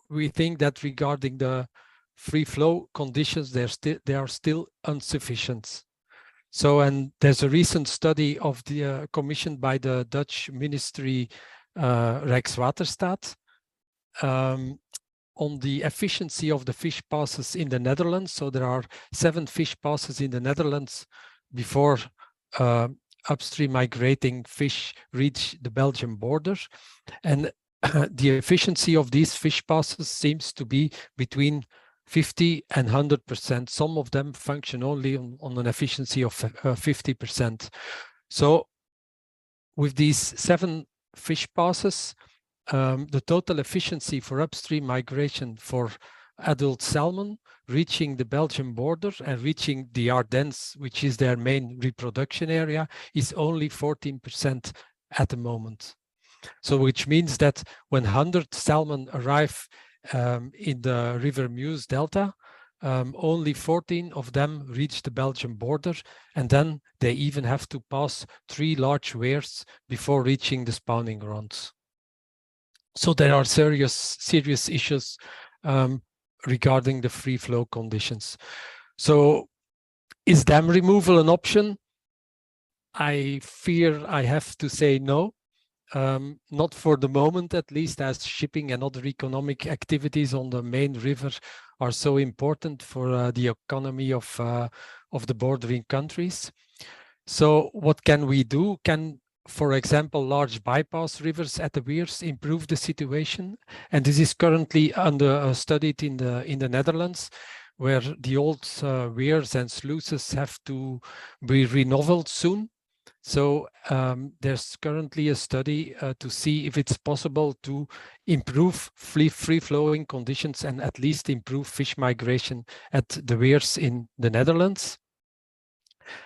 we think that regarding the free flow conditions, they are still insufficient. So, and there's a recent study of the commissioned by the Dutch Ministry Rijkswaterstaat on the efficiency of the fish passes in the Netherlands. So there are 7 fish passes in the Netherlands before upstream migrating fish reach the Belgian border. And the efficiency of these fish passes seems to be between 50 and 100%. Some of them function only on an efficiency of 50%. So with these 7 fish passes, the total efficiency for upstream migration for adult salmon reaching the Belgian border and reaching the Ardennes, which is their main reproduction area, is only 14% at the moment. So which means that when 100 salmon arrive in the River Meuse Delta, only 14 of them reach the Belgian border, and then they even have to pass 3 large weirs before reaching the spawning grounds. So there are serious issues regarding the free flow conditions. So is dam removal an option? I fear I have to say no. Not for the moment, at least, as shipping and other economic activities on the main river are so important for the economy of the bordering countries. So what can we do? Can, for example, large bypass rivers at the weirs improve the situation? And this is currently studied in the Netherlands, where the old weirs and sluices have to be renewed soon. So there's currently a study to see if it's possible to improve free-flowing conditions and at least improve fish migration at the weirs in the Netherlands.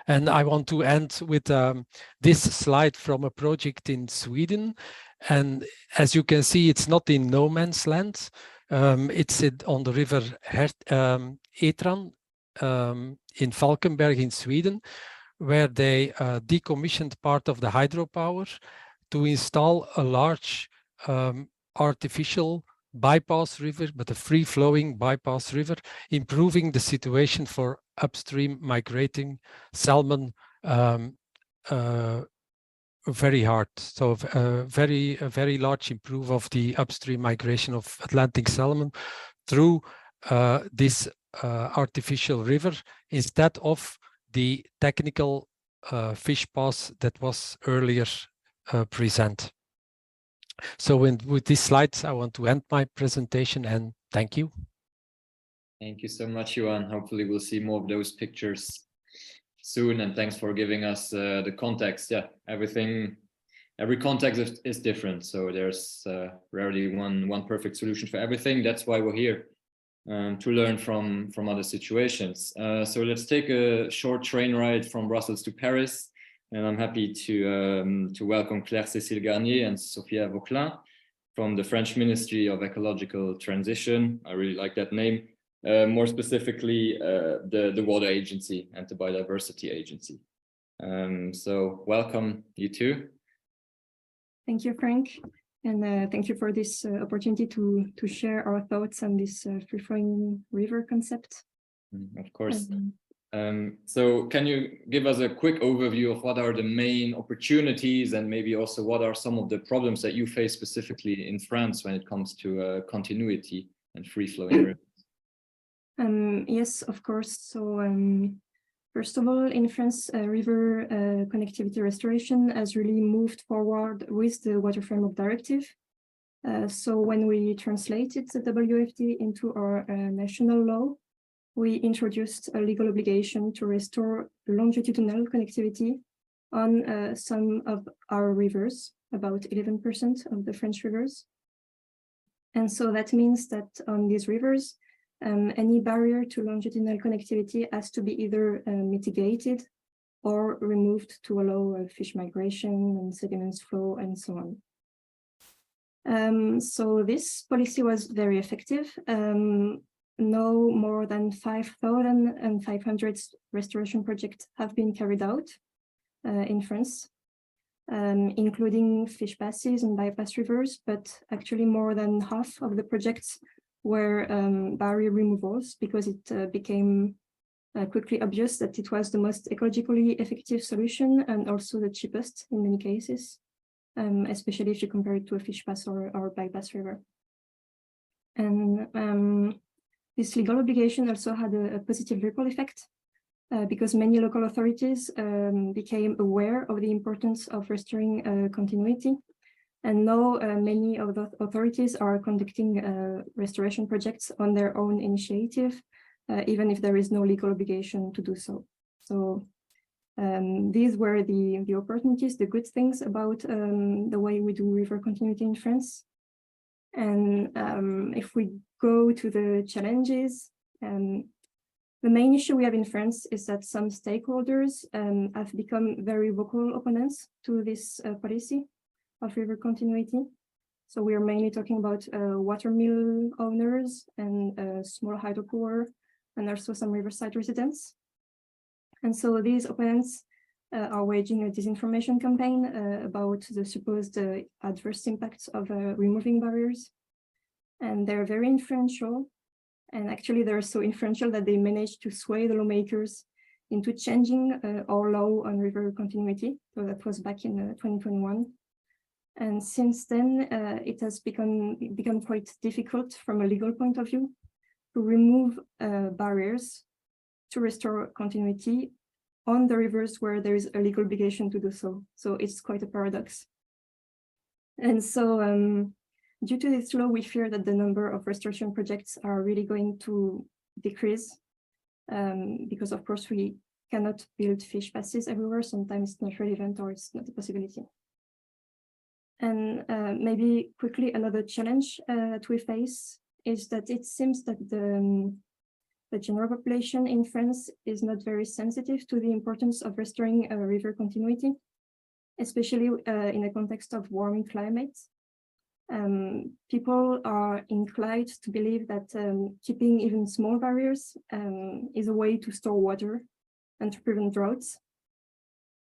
And I want to end with this slide from a project in Sweden. And as you can see, it's not in no man's land. It's on the river Etran in Falkenberg in Sweden, where they decommissioned part of the hydropower to install a large artificial bypass river, but a free-flowing bypass river, improving the situation for upstream migrating salmon very hard. So a very large improve of the upstream migration of Atlantic salmon through this artificial river instead of the technical fish pass that was earlier present. So with these slides, I want to end my presentation and thank you. Thank you so much, Johan. Hopefully we'll see more of those pictures soon, and thanks for giving us the context. Yeah, every context is different, so there's rarely one perfect solution for everything. That's why we're here, to learn from other situations. So let's take a short train ride from Brussels to Paris, and I'm happy to welcome Claire-Cécile Garnier and Sophia Vauclin from the French Ministry of Ecological Transition. I really like that name. More specifically, the Water Agency and the Biodiversity Agency. So welcome, you two. Thank you, Frank. And thank you for this opportunity to share our thoughts on this free-flowing river concept. Of course. So can you give us a quick overview of what are the main opportunities and maybe also what are some of the problems that you face specifically in France when it comes to continuity and free-flowing rivers? Yes, of course. So first of all, in France, river connectivity restoration has really moved forward with the Water Framework Directive. So when we translated the WFD into our national law, we introduced a legal obligation to restore longitudinal connectivity on some of our rivers, about 11% of the French rivers. And so that means that on these rivers, any barrier to longitudinal connectivity has to be either mitigated or removed to allow fish migration and sediments flow and so on. So this policy was very effective. No more than 5,500 restoration projects have been carried out in France, including fish passes and bypass rivers, but actually more than half of the projects were barrier removals, because it became quickly obvious that it was the most ecologically effective solution and also the cheapest in many cases, especially if you compare it to a fish pass or bypass river. And this legal obligation also had a positive ripple effect, because many local authorities became aware of the importance of restoring continuity. And now many of the authorities are conducting restoration projects on their own initiative, even if there is no legal obligation to do so. So these were the opportunities, the good things about the way we do river continuity in France. And if we go to the challenges, the main issue we have in France is that some stakeholders have become very vocal opponents to this policy of river continuity. So we are mainly talking about water mill owners and small hydropower, and also some riverside residents. And so these opponents are waging a disinformation campaign about the supposed adverse impacts of removing barriers. And they're very influential. And actually they're so influential that they managed to sway the lawmakers into changing our law on river continuity. So that was back in 2021. And since then, it has become quite difficult from a legal point of view to remove barriers to restore continuity on the rivers where there is a legal obligation to do so. So it's quite a paradox. And so due to this law, we fear that the number of restoration projects are really going to decrease, because of course we cannot build fish passes everywhere. Sometimes it's not relevant or it's not a possibility. And maybe quickly, another challenge that we face is that it seems that the general population in France is not very sensitive to the importance of restoring river continuity, especially in the context of warming climates. People are inclined to believe that keeping even small barriers is a way to store water and to prevent droughts.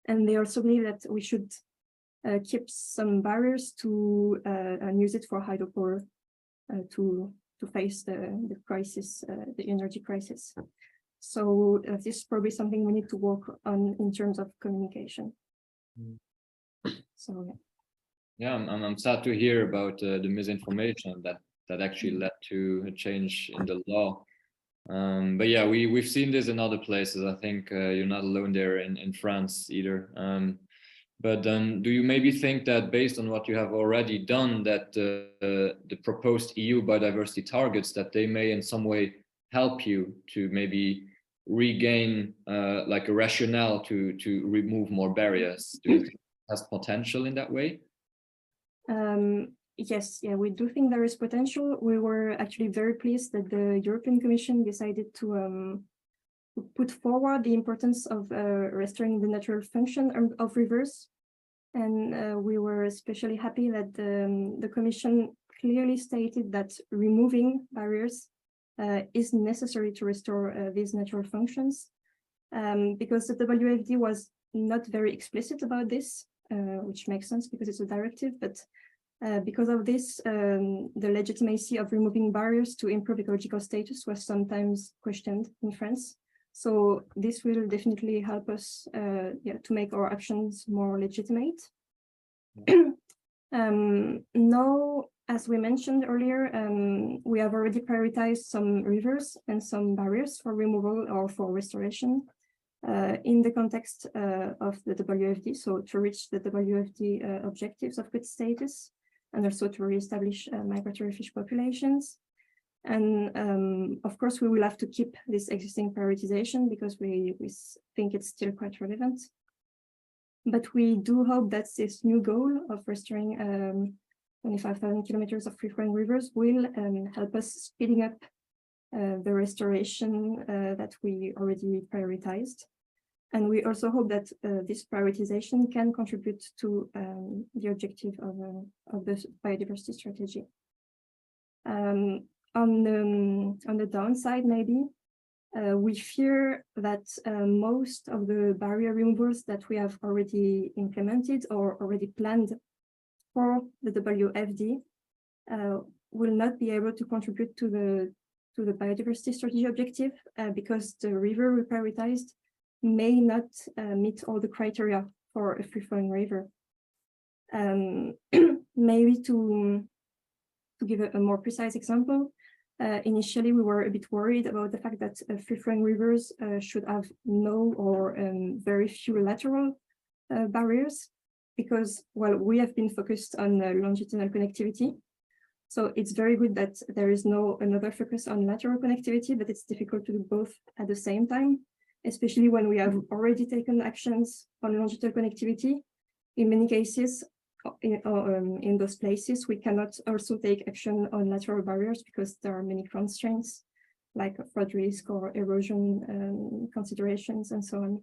And they also believe that we should keep some barriers to and use it for hydropower to face the crisis, the energy crisis. So this is probably something we need to work on in terms of communication. So yeah. Yeah, I'm sad to hear about the misinformation that actually led to a change in the law. But yeah, we've seen this in other places. I think you're not alone there in France either. But do you maybe think that based on what you have already done, that the proposed EU biodiversity targets, that they may in some way help you to maybe regain like a rationale to remove more barriers? Do you think it has potential in that way? Yes, yeah, we do think there is potential. We were actually very pleased that the European Commission decided to put forward the importance of restoring the natural function of rivers. And we were especially happy that the Commission clearly stated that removing barriers is necessary to restore these natural functions, because the WFD was not very explicit about this, which makes sense because it's a directive, but because of this, the legitimacy of removing barriers to improve ecological status was sometimes questioned in France. So this will definitely help us to make our actions more legitimate. Now, as we mentioned earlier, we have already prioritized some rivers and some barriers for removal or for restoration in the context of the WFD, so to reach the WFD objectives of good status, and also to reestablish migratory fish populations. And of course, we will have to keep this existing prioritization because we think it's still quite relevant. But we do hope that this new goal of restoring 25,000 kilometers of free-flowing rivers will help us speeding up the restoration that we already prioritized. And we also hope that this prioritization can contribute to the objective of the biodiversity strategy. On the downside, maybe, we fear that most of the barrier removals that we have already implemented or already planned for the WFD will not be able to contribute to the biodiversity strategy objective because the river we prioritized may not meet all the criteria for a free-flowing river. Maybe to give a more precise example, initially we were a bit worried about the fact that free-flowing rivers should have no or very few lateral barriers because, well, we have been focused on longitudinal connectivity. So it's very good that there is no another focus on lateral connectivity, but it's difficult to do both at the same time, especially when we have already taken actions on longitudinal connectivity. In many cases, in those places, we cannot also take action on lateral barriers because there are many constraints like flood risk or erosion considerations and so on.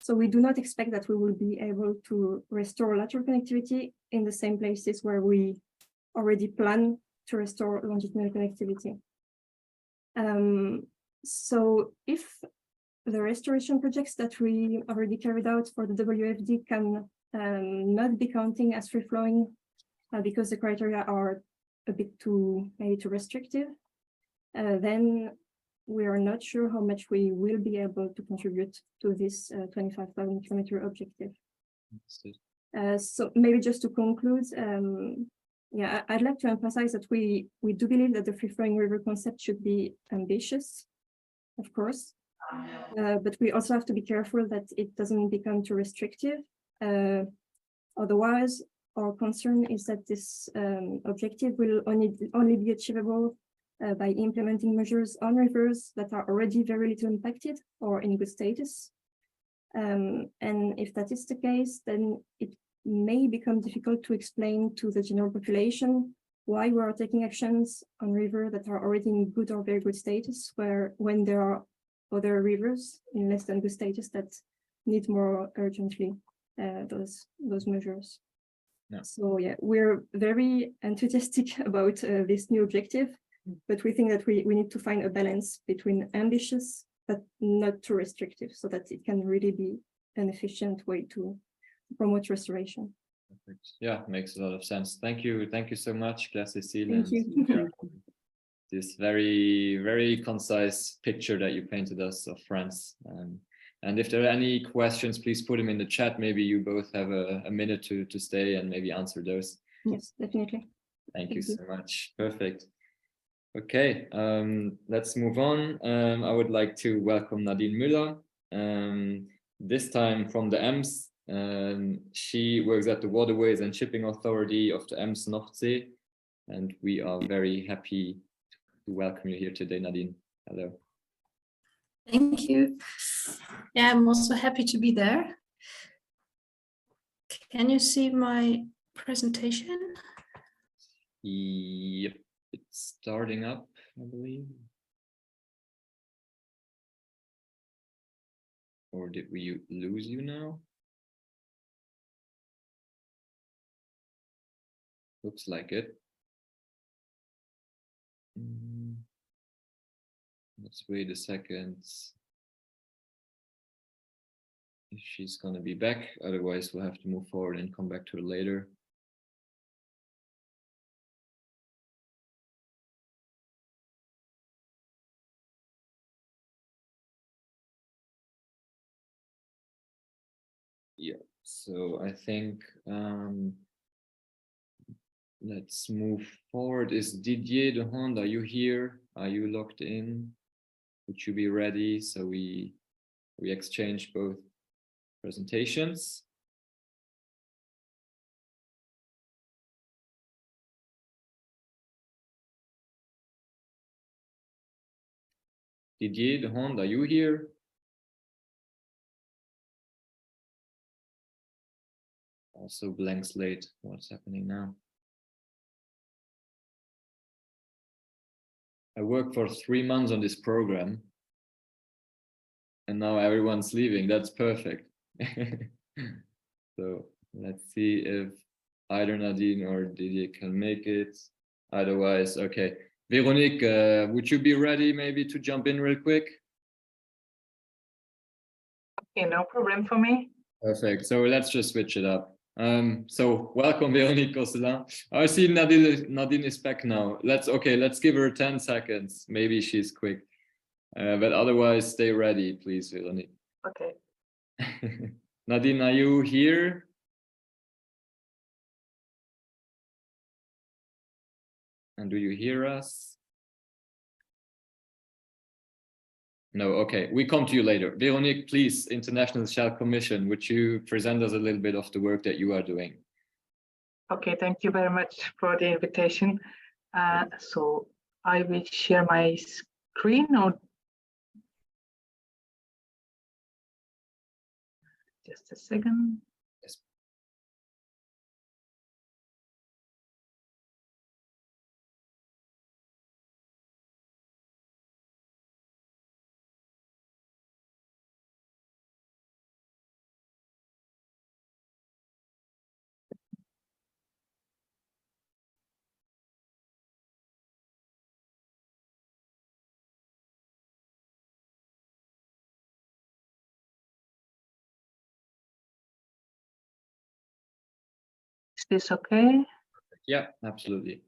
So we do not expect that we will be able to restore lateral connectivity in the same places where we already plan to restore longitudinal connectivity. So if the restoration projects that we already carried out for the WFD can not be counting as free-flowing because the criteria are a bit maybe too restrictive, then we are not sure how much we will be able to contribute to this 25,000 kilometer objective. So maybe just to conclude, yeah, I'd like to emphasize that we do believe that the free-flowing river concept should be ambitious, of course, but we also have to be careful that it doesn't become too restrictive. Otherwise, our concern is that this objective will only be achievable by implementing measures on rivers that are already very little impacted or in good status. And if that is the case, then it may become difficult to explain to the general population why we are taking actions on rivers that are already in good or very good status, when there are other rivers in less than good status that need more urgently those measures. Yeah. So yeah, we're very enthusiastic about this new objective, but we think that we need to find a balance between ambitious but not too restrictive, so that it can really be an efficient way to promote restoration. Perfect. Yeah, makes a lot of sense. Thank you so much, Claire Cécile. Thank you. This very, very concise picture that you painted us of France. And if there are any questions, please put them in the chat. Maybe you both have a minute to stay and maybe answer those. Yes, definitely. Thank you so much. Perfect. Okay, let's move on. I would like to welcome Nadine Müller, this time from the Ems. She works at the Waterways and Shipping Authority of the Ems Nordsee, and we are very happy to welcome you here today, Nadine. Hello. Thank you. Yeah, I'm also happy to be there. Can you see my presentation? Yep, it's starting up, I believe. Or did we lose you now? Looks like it. Let's wait a second. If she's gonna be back, otherwise we'll have to move forward and come back to her later. Yeah, so I think let's move forward. Is Didier de Hond, are you here? Are you logged in? Would you be ready? So we exchange both presentations. Didier de Hond, are you here? Also blank slate. What's happening now? I worked for 3 months on this program, and now everyone's leaving. That's perfect. So let's see if either Nadine or Didier can make it. Otherwise, okay. Véronique, would you be ready maybe to jump in real quick? Okay, no problem for me. Perfect. So let's just switch it up. So welcome, Véronique Gosselin. I see Nadine is back now. Let's give her 10 seconds. Maybe she's quick. But otherwise, stay ready, please, Véronique. Okay. Nadine, are you here? And do you hear us? No, okay, we come to you later. Véronique, please, International Scheldt Commission, would you present us a little bit of the work that you are doing? Okay, thank you very much for the invitation. So I will share my screen or just a second. Yes. Is this okay? Yeah, absolutely.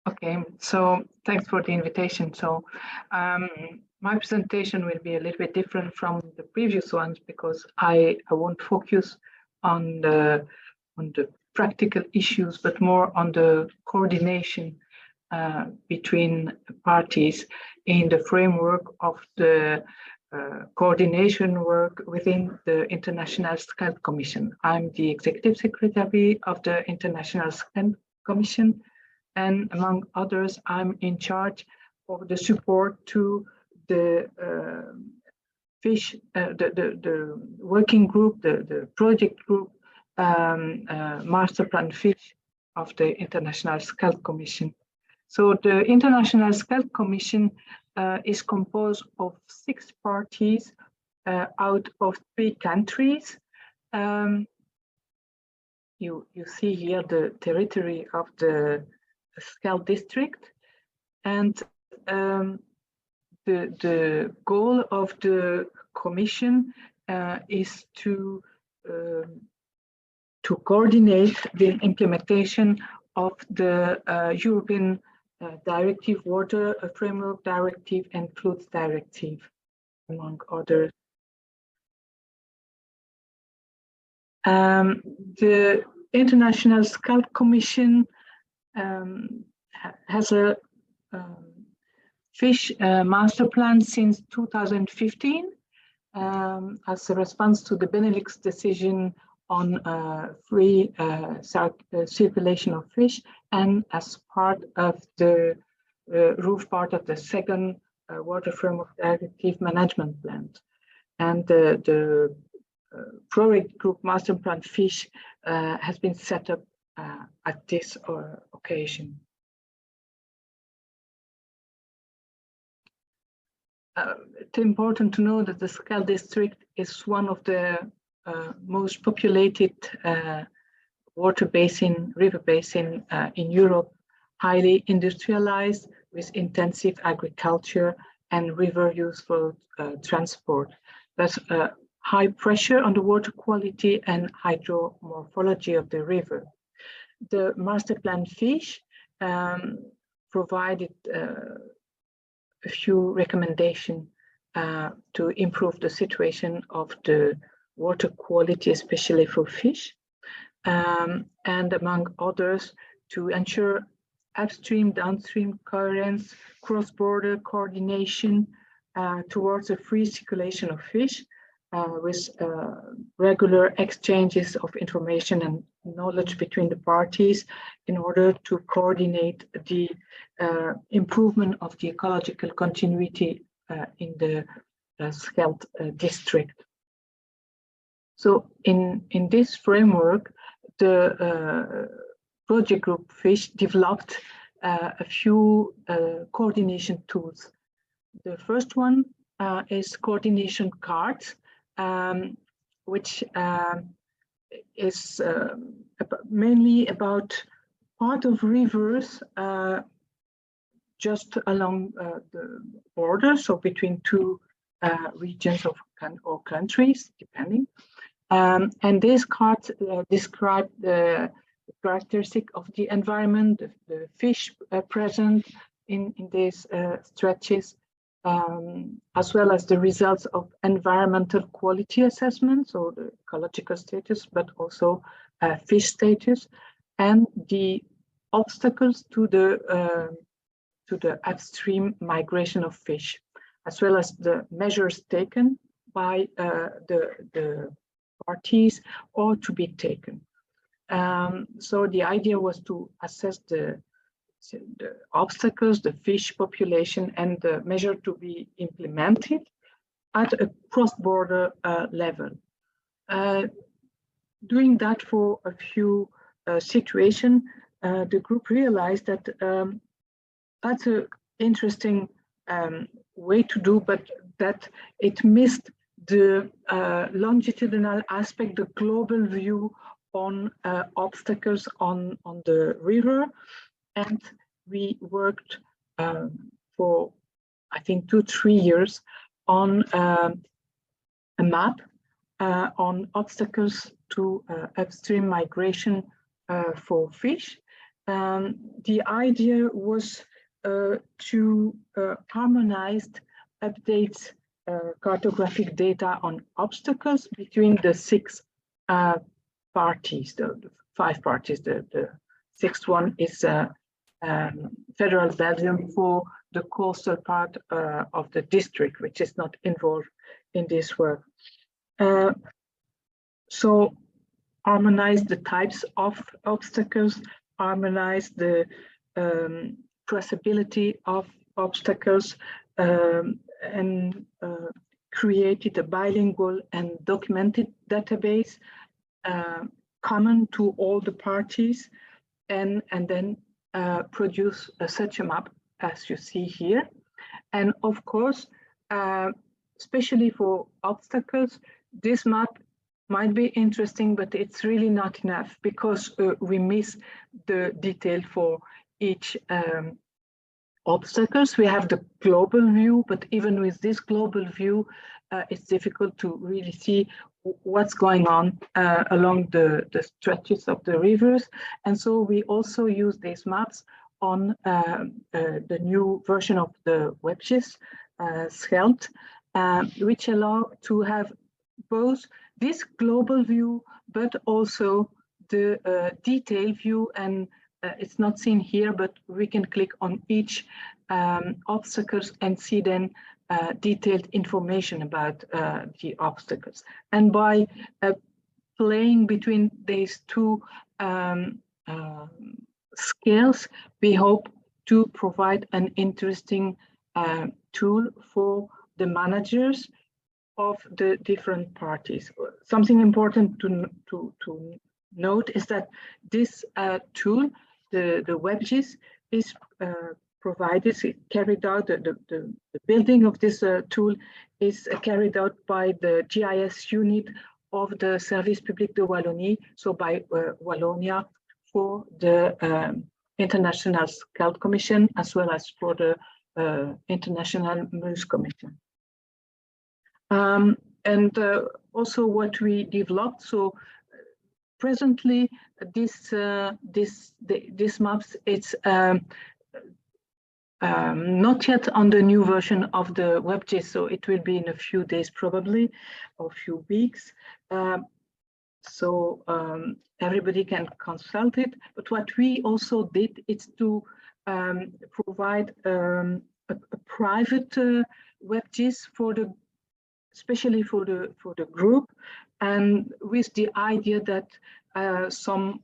Okay, so thanks for the invitation. So my presentation will be a little bit different from the previous ones because I won't focus on the practical issues, but more on the coordination between parties in the framework of the coordination work within the International Scheldt Commission. I'm the Executive Secretary of the International Scheldt Commission, and among others, I'm in charge of the support to the the working group, the project group, Master Plan Fish of the International Scheldt Commission. So the International Scheldt Commission is composed of 6 parties out of 3 countries. You see here the territory of the Scheldt district, and the goal of the Commission is to coordinate the implementation of the European Directive, Water Framework Directive, and Foods Directive, among others. The International Scheldt Commission has a fish master plan since 2015 as a response to the Benelux decision on free circulation of fish, and as part of the roof part of the second Water Framework Directive management plan. And the project group Master Plan Fish has been set up at this occasion. It's important to know that the Scheldt district is one of the most populated water basin, river basin in Europe, highly industrialized with intensive agriculture and river use for transport. There's high pressure on the water quality and hydromorphology of the river. The Master Plan Fish provided a few recommendations to improve the situation of the water quality, especially for fish, and among others, to ensure upstream, downstream coherence, cross-border coordination towards a free circulation of fish with regular exchanges of information and knowledge between the parties in order to coordinate the improvement of the ecological continuity in the Scheldt district. So in this framework, the project group FISH developed a few coordination tools. The first one is coordination cards, which is mainly about part of rivers just along the border, so between two regions of or countries, depending. And these cards describe the characteristic of the environment, the fish present in these stretches, as well as the results of environmental quality assessments, or the ecological status, but also fish status, and the obstacles to the upstream migration of fish, as well as the measures taken by the parties or to be taken. So the idea was to assess the obstacles, the fish population, and the measure to be implemented at a cross-border level. Doing that for a few situations, the group realized that that's an interesting way to do, but that it missed the longitudinal aspect, the global view on obstacles on the river. And we worked for, I think, 2-3 years on a map on obstacles to upstream migration for fish. The idea was to harmonize updates cartographic data on obstacles between the 6 parties, the 5 parties. The 6th one is Federal Belgium for the coastal part of the district, which is not involved in this work. So harmonize the types of obstacles, harmonize the traceability of obstacles, and created a bilingual and documented database common to all the parties, and then produce such a map as you see here. And of course, especially for obstacles, this map might be interesting, but it's really not enough, because we miss the detail for each obstacles. We have the global view, but even with this global view, it's difficult to really see what's going on along the stretches of the rivers. And so we also use these maps on the new version of the WebGIS, Scheldt, which allow to have both this global view, but also the detailed view. And it's not seen here, but we can click on each obstacles and see then detailed information about the obstacles. And by playing between these two scales, we hope to provide an interesting tool for the managers of the different parties. Something important to note is that this tool, the WebGIS, is provided, carried out, the building of this tool is carried out by the GIS unit of the Service Public de Wallonie, so by Wallonia, for the International Scheldt Commission, as well as for the International Meuse Commission. And also what we developed, so presently this maps, it's not yet on the new version of the WebGIS, so it will be in a few days probably, or a few weeks. so everybody can consult it. But what we also did is to provide a private web gist for the, especially for the group, and with the idea that some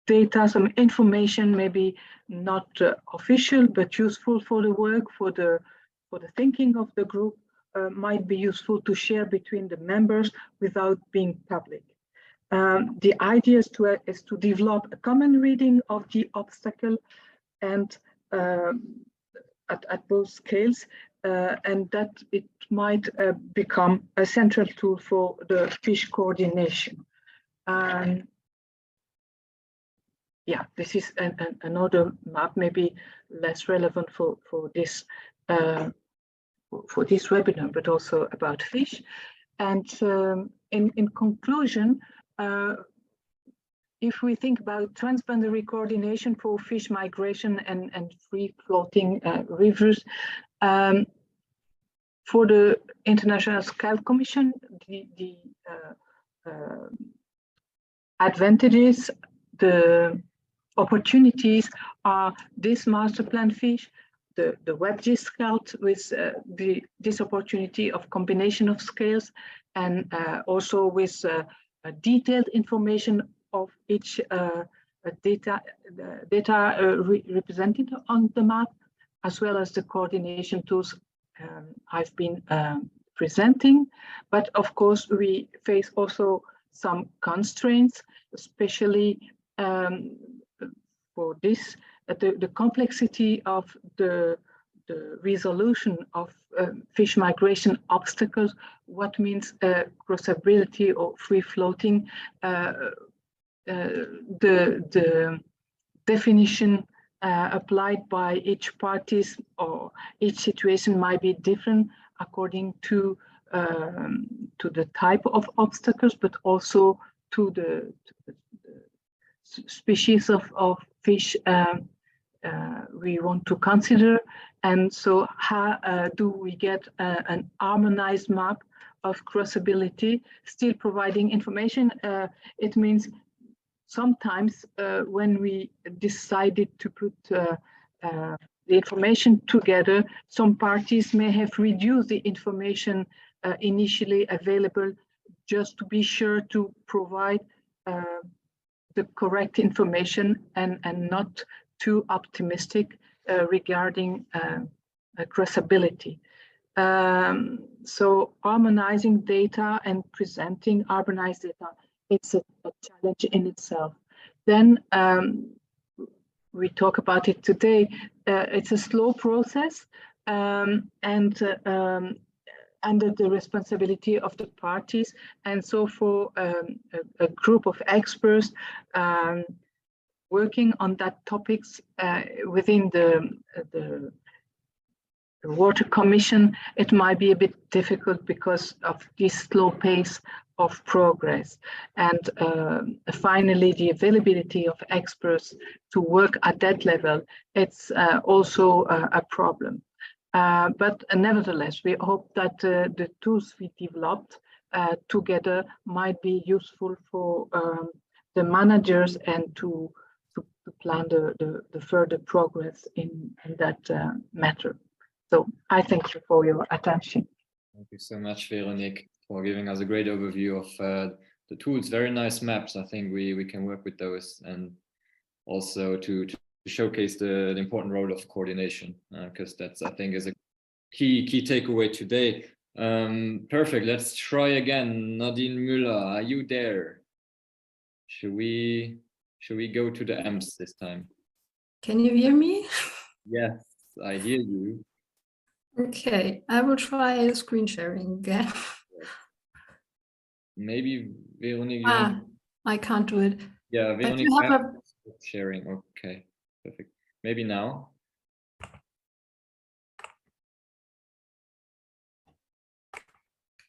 data, some information, maybe not official but useful for the work, for the thinking of the group, might be useful to share between the members without being public. The idea is to develop a common reading of the obstacle and at both scales, and that it might become a central tool for the fish coordination. Yeah, this is another map, maybe less relevant for this webinar, but also about fish. And in conclusion, if we think about transboundary coordination for fish migration and free-floating rivers, for the International Scheldt Commission, the advantages, the opportunities are this master plan fish, the wedge Scheldt with this opportunity of combination of scales, and also with detailed information of each data represented on the map, as well as the coordination tools I've been presenting. But of course, we face also some constraints, especially for this, the complexity of the resolution of fish migration obstacles, what means crossability or free floating, the definition applied by each parties or each situation might be different according to the type of obstacles, but also to the species of fish we want to consider. And so how do we get an harmonized map of crossability, still providing information? It means sometimes when we decided to put the information together, some parties may have reduced the information initially available just to be sure to provide the correct information and not too optimistic regarding crossability. So harmonizing data and presenting harmonized data, it's a challenge in itself. Then we talk about it today. It's a slow process and under the responsibility of the parties. And so for a group of experts working on that topics within the Water Commission, it might be a bit difficult because of this slow pace of progress. And finally, the availability of experts to work at that level, it's also a problem. But nevertheless, we hope that the tools we developed together might be useful for the managers and to plan the further progress in that matter. So I thank you for your attention. Thank you so much, Veronique, for giving us a great overview of the tools. Very nice maps. I think we can work with those, and also to showcase the important role of coordination, because that's, I think, is a key takeaway today. Perfect. Let's try again. Nadine Müller, are you there? Should we go to the Ems this time? Can you hear me? Yes, I hear you. Okay, I will try screen sharing again. Maybe Veronique. I can't do it. Yeah, Veronique. Sharing. Okay, perfect. Maybe now.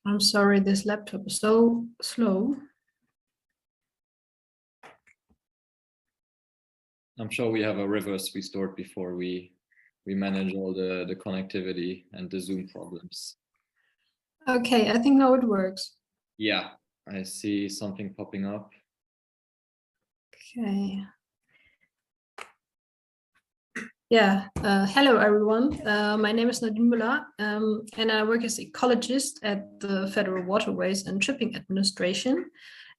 I'm sorry, this laptop is so slow. I'm sure we have a reverse restored before we manage all the connectivity and the Zoom problems. Okay, I think now it works. Yeah, I see something popping up. Okay. Yeah, hello everyone. My name is Nadine Müller, and I work as ecologist at the Federal Waterways and Shipping Administration.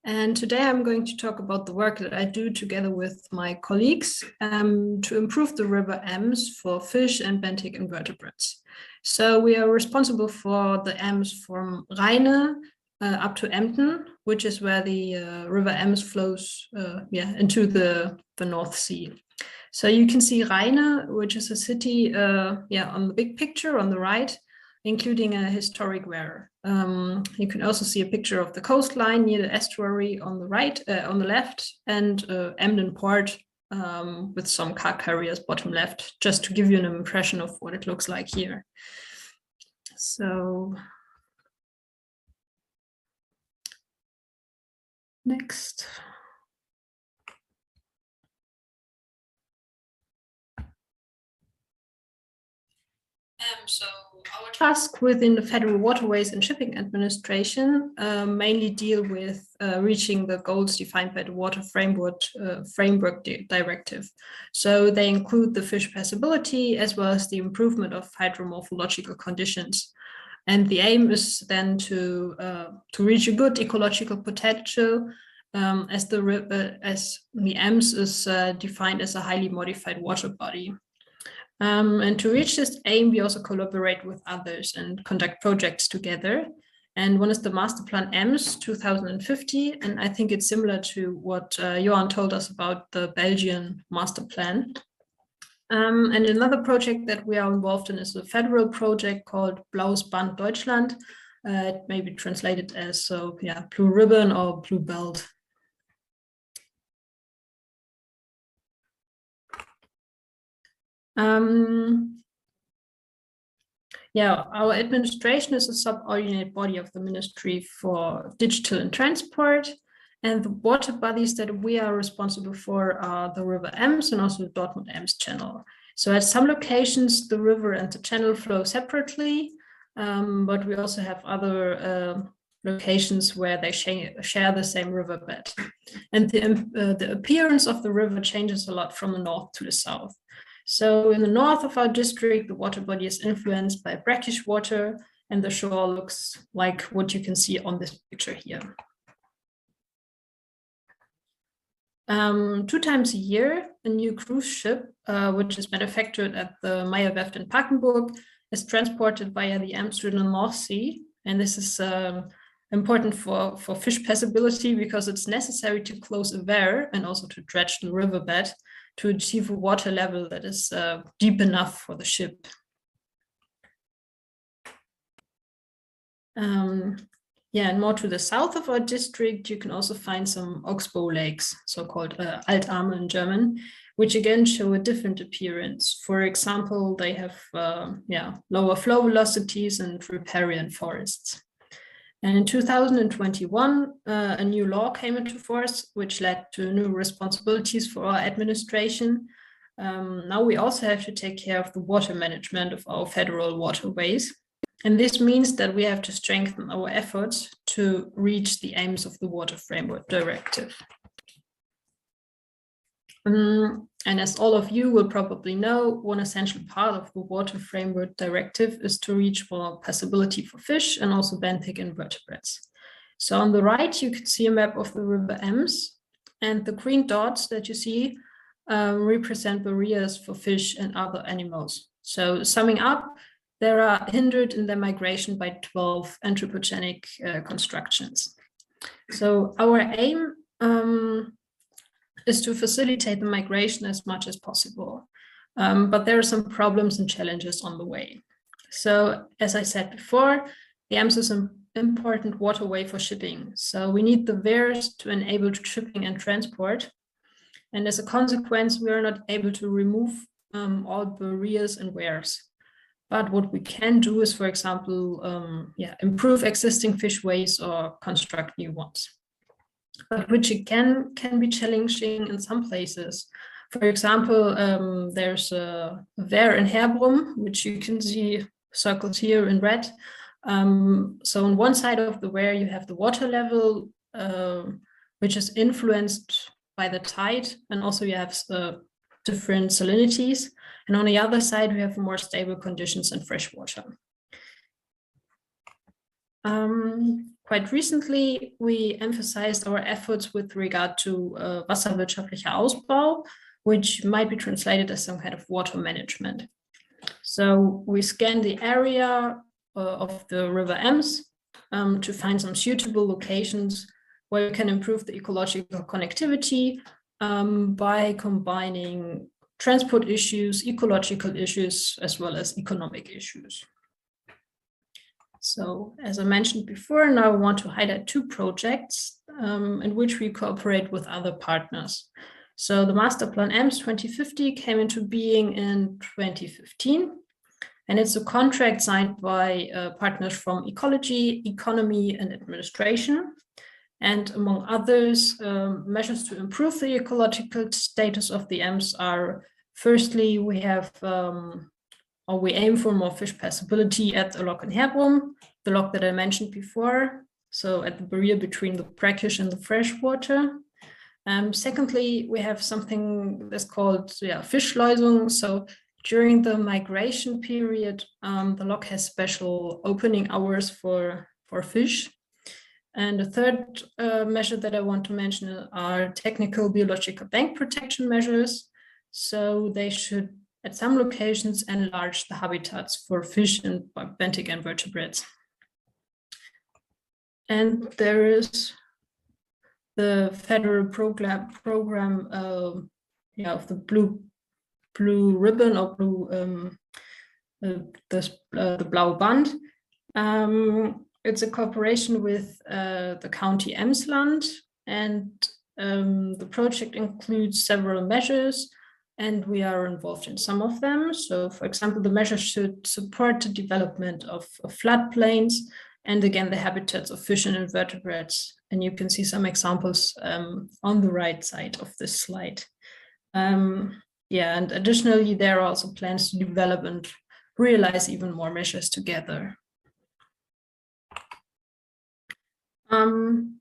And today I'm going to talk about the work that I do together with my colleagues to improve the River Ems for fish and benthic invertebrates. So we are responsible for the Ems from Rhine up to Emden, which is where the River Ems flows into the North Sea. So you can see Rhine, which is a city on the big picture on the right, including a historic weir. You can also see a picture of the coastline near the estuary on the right, on the left, and Emden Port with some car carriers bottom left, just to give you an impression of what it looks like here. So next. So our task within the Federal Waterways and Shipping Administration mainly deal with reaching the goals defined by the Water Framework Directive. So they include the fish passability as well as the improvement of hydromorphological conditions. And the aim is then to reach a good ecological potential as the Ems is defined as a highly modified water body. And to reach this aim, we also collaborate with others and conduct projects together. And one is the Master Plan Ems 2050. And I think it's similar to what Johan told us about the Belgian Master Plan. And another project that we are involved in is a federal project called Blaues Band Deutschland. It may be translated as Blue Ribbon or Blue Belt. Our administration is a subordinate body of the Ministry for Digital and Transport, and the water bodies that we are responsible for are the River Ems and also the Dortmund Ems channel. So at some locations, the river and the channel flow separately, but we also have other locations where they share the same riverbed. And the appearance of the river changes a lot from the north to the south. So in the north of our district, the water body is influenced by brackish water, and the shore looks like what you can see on this picture here. 2 times a year, a new cruise ship, which is manufactured at the Meyerwerft in Papenburg, is transported via the Ems through the North Sea. And this is important for fish passability because it's necessary to close a weir and also to dredge the riverbed to achieve a water level that is deep enough for the ship. And more to the south of our district, you can also find some oxbow lakes, so-called Altarme in German, which again show a different appearance. For example, they have lower flow velocities and riparian forests. And in 2021, a new law came into force, which led to new responsibilities for our administration. Now we also have to take care of the water management of our federal waterways. And this means that we have to strengthen our efforts to reach the aims of the Water Framework Directive. And as all of you will probably know, one essential part of the Water Framework Directive is to reach more passability for fish and also benthic invertebrates. So on the right, you can see a map of the River Ems, and the green dots that you see represent barriers for fish and other animals. So summing up, they are hindered in their migration by 12 anthropogenic constructions. So our aim is to facilitate the migration as much as possible. But there are some problems and challenges on the way. So as I said before, the Ems is an important waterway for shipping. So we need the weirs to enable shipping and transport. And as a consequence, we are not able to remove all barriers and weirs. But what we can do is, for example, improve existing fishways or construct new ones. But which again can be challenging in some places. For example, there's a weir in Herbrum, which you can see circled here in red. So on one side of the weir, you have the water level, which is influenced by the tide, and also you have different salinities. And on the other side, we have more stable conditions in freshwater. Quite recently, we emphasized our efforts with regard to wasserwirtschaftlicher Ausbau, which might be translated as some kind of water management. So we scanned the area of the River Ems to find some suitable locations where we can improve the ecological connectivity by combining transport issues, ecological issues, as well as economic issues. So as I mentioned before, now I want to highlight 2 projects in which we cooperate with other partners. So the Master Plan Ems 2050 came into being in 2015, and it's a contract signed by partners from ecology, economy, and administration. And among others, measures to improve the ecological status of the Ems are, firstly, we have or we aim for more fish passability at the lock in Herbrum, the lock that I mentioned before, so at the barrier between the brackish and the freshwater. Secondly, we have something that's called Fischleusung. So during the migration period, the lock has special opening hours for fish. And the third measure that I want to mention are technical biological bank protection measures. So they should, at some locations, enlarge the habitats for fish and benthic invertebrates. And there is the federal program of the blue ribbon or the Blaue Band. It's a cooperation with the County Emsland, and the project includes several measures, and we are involved in some of them. So, for example, the measures should support the development of floodplains and, again, the habitats of fish and invertebrates. And you can see some examples on the right side of this slide. And additionally, there are also plans to develop and realize even more measures together. And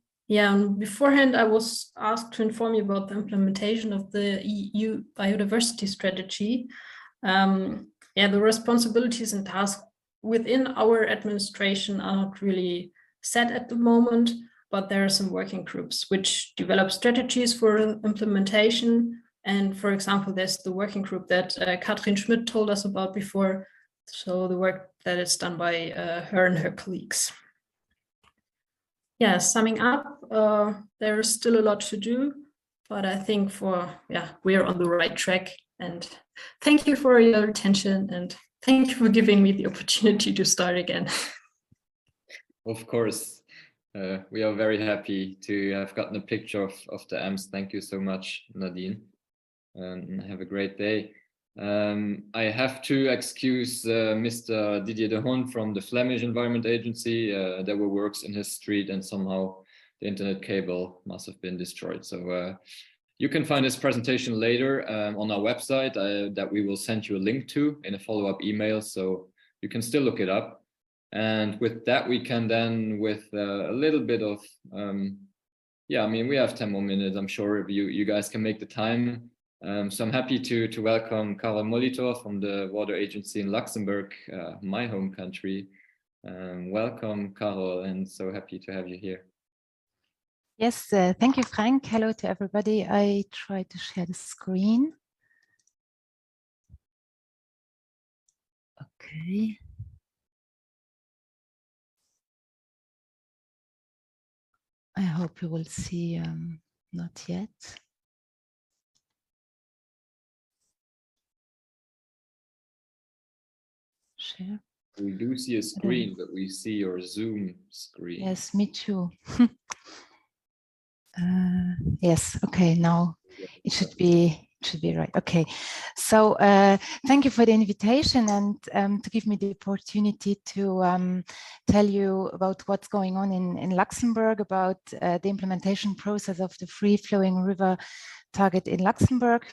beforehand, I was asked to inform you about the implementation of the EU Biodiversity Strategy. The responsibilities and tasks within our administration are not really set at the moment, but there are some working groups which develop strategies for implementation. And for example, there's the working group that Katrin Schmidt told us about before. So the work that is done by her and her colleagues. Summing up, there is still a lot to do, but I think we are on the right track. And thank you for your attention, and thank you for giving me the opportunity to start again. Of course, we are very happy to have gotten a picture of the Ems. Thank you so much, Nadine, and have a great day. I have to excuse Mr. Didier de Hond from the Flemish Environment Agency. There were works in his street and somehow the internet cable must have been destroyed. So you can find this presentation later on our website that we will send you a link to in a follow-up email, so you can still look it up. And with that, we can then, with a little bit of, we have 10 more minutes. I'm sure if you guys can make the time. So I'm happy to welcome Karol Molitor from the Water Agency in Luxembourg, my home country. Welcome, Karol, and so happy to have you here. Yes, thank you, Frank. Hello to everybody. I try to share the screen. Okay. I hope you will see, not yet. Share. We do see a screen, but we see your Zoom screen. Yes, me too. Yes, okay, now it should be right. Okay, so thank you for the invitation and to give me the opportunity to tell you about what's going on in Luxembourg, about the implementation process of the free-flowing river target in Luxembourg.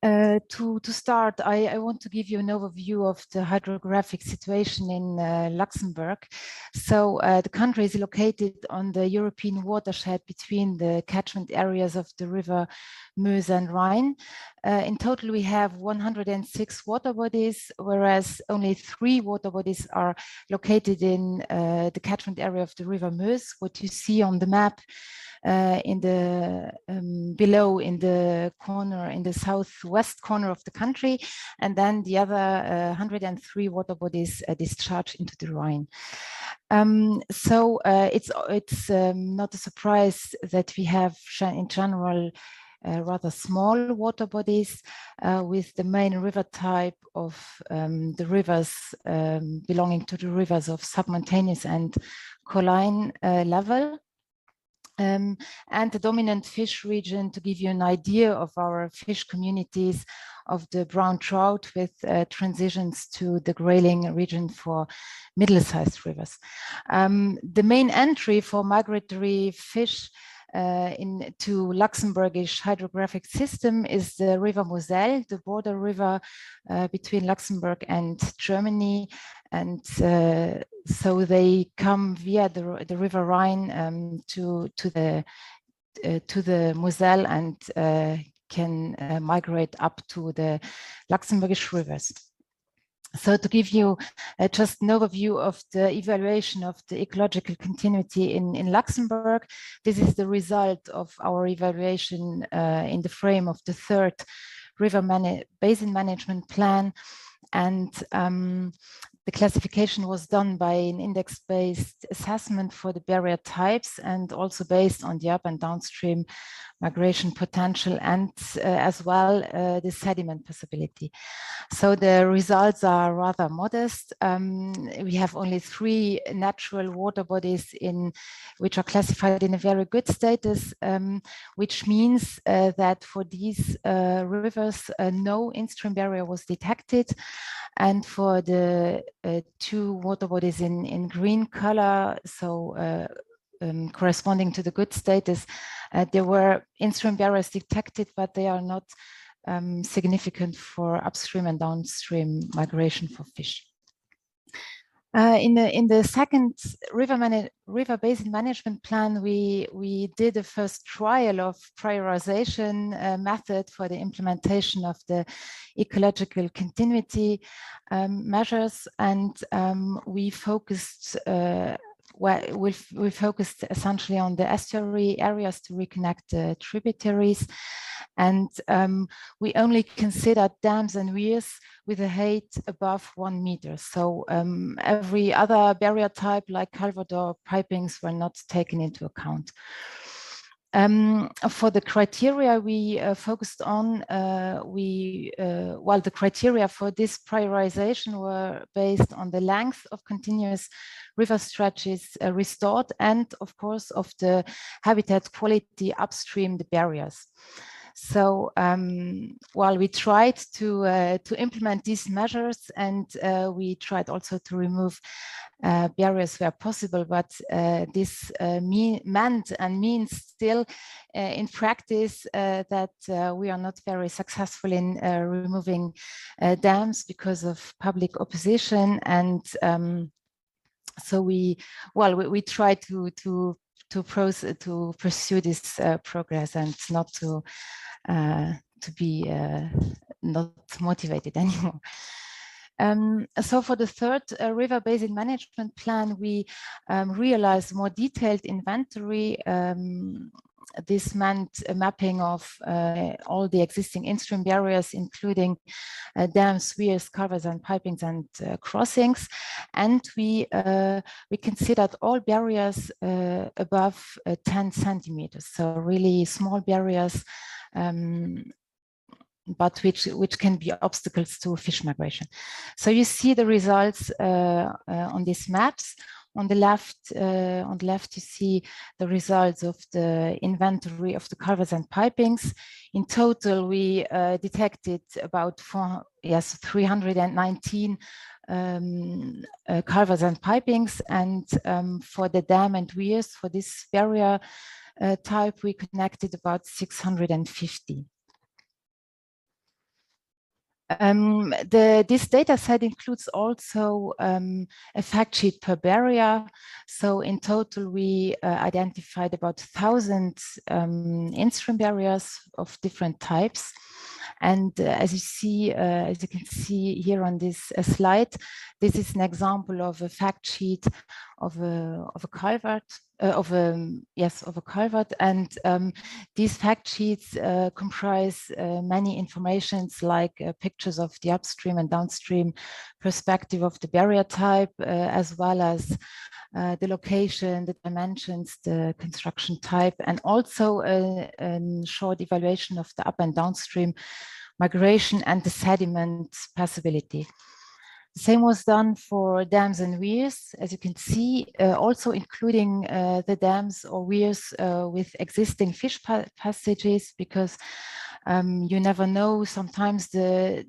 To start, I want to give you an overview of the hydrographic situation in Luxembourg. So the country is located on the European watershed between the catchment areas of the river Meuse and Rhine. In total, we have 106 water bodies, whereas only 3 water bodies are located in the catchment area of the river Meuse. What you see on the map in the below in the corner, in the southwest corner of the country, and then the other 103 water bodies discharge into the Rhine. So it's not a surprise that we have in general rather small water bodies with the main river type of the rivers belonging to the rivers of submountaneous and choline level. And the dominant fish region, to give you an idea of our fish communities, of the brown trout with transitions to the grayling region for middle-sized rivers. The main entry for migratory fish into Luxembourgish hydrographic system is the River Moselle, the border river between Luxembourg and Germany. And so they come via the River Rhine to the Moselle and can migrate up to the Luxembourgish rivers. So to give you just an overview of the evaluation of the ecological continuity in Luxembourg, this is the result of our evaluation in the frame of the 3rd river basin management plan. And the classification was done by an index-based assessment for the barrier types and also based on the up and downstream migration potential and as well the sediment possibility. So the results are rather modest. We have only 3 natural water bodies which are classified in a very good status, which means that for these rivers, no in-stream barrier was detected. And for the 2 water bodies in green color, so corresponding to the good status, there were in-stream barriers detected, but they are not significant for upstream and downstream migration for fish. In the 2nd river basin management plan, we did a first trial of prioritization method for the implementation of the ecological continuity measures, and we focused we focused essentially on the estuary areas to reconnect the tributaries. And we only considered dams and weirs with a height above 1 meter. So every other barrier type like culvert or pipings were not taken into account. For the criteria we focused on, the criteria for this prioritization were based on the length of continuous river stretches restored and, of course, of the habitat quality upstream the barriers. So while we tried to implement these measures, and we tried also to remove barriers where possible, but this meant and means still in practice that we are not very successful in removing dams because of public opposition. And so we try to pursue this progress and not to be not motivated anymore. So for the 3rd river basin management plan, we realized more detailed inventory. This meant a mapping of all the existing in-stream barriers, including dams, weirs, culverts, and pipings and crossings. And we considered all barriers above 10 centimeters, so really small barriers, but which can be obstacles to fish migration. So you see the results on these maps. On the left, you see the results of the inventory of the culverts and pipings. In total, we detected about 319 culverts and pipings, and for the dam and weirs for this barrier type, we connected about 650. This data set includes also a fact sheet per barrier. So in total, we identified about 1,000 in-stream barriers of different types. And as you can see here on this slide, this is an example of a fact sheet of a culvert. Of a culvert, and these fact sheets comprise many informations like pictures of the upstream and downstream perspective of the barrier type, as well as the location, the dimensions, the construction type, and also a short evaluation of the up and downstream migration and the sediment passability. The same was done for dams and weirs, as you can see, also including the dams or weirs with existing fish passages, because you never know, sometimes there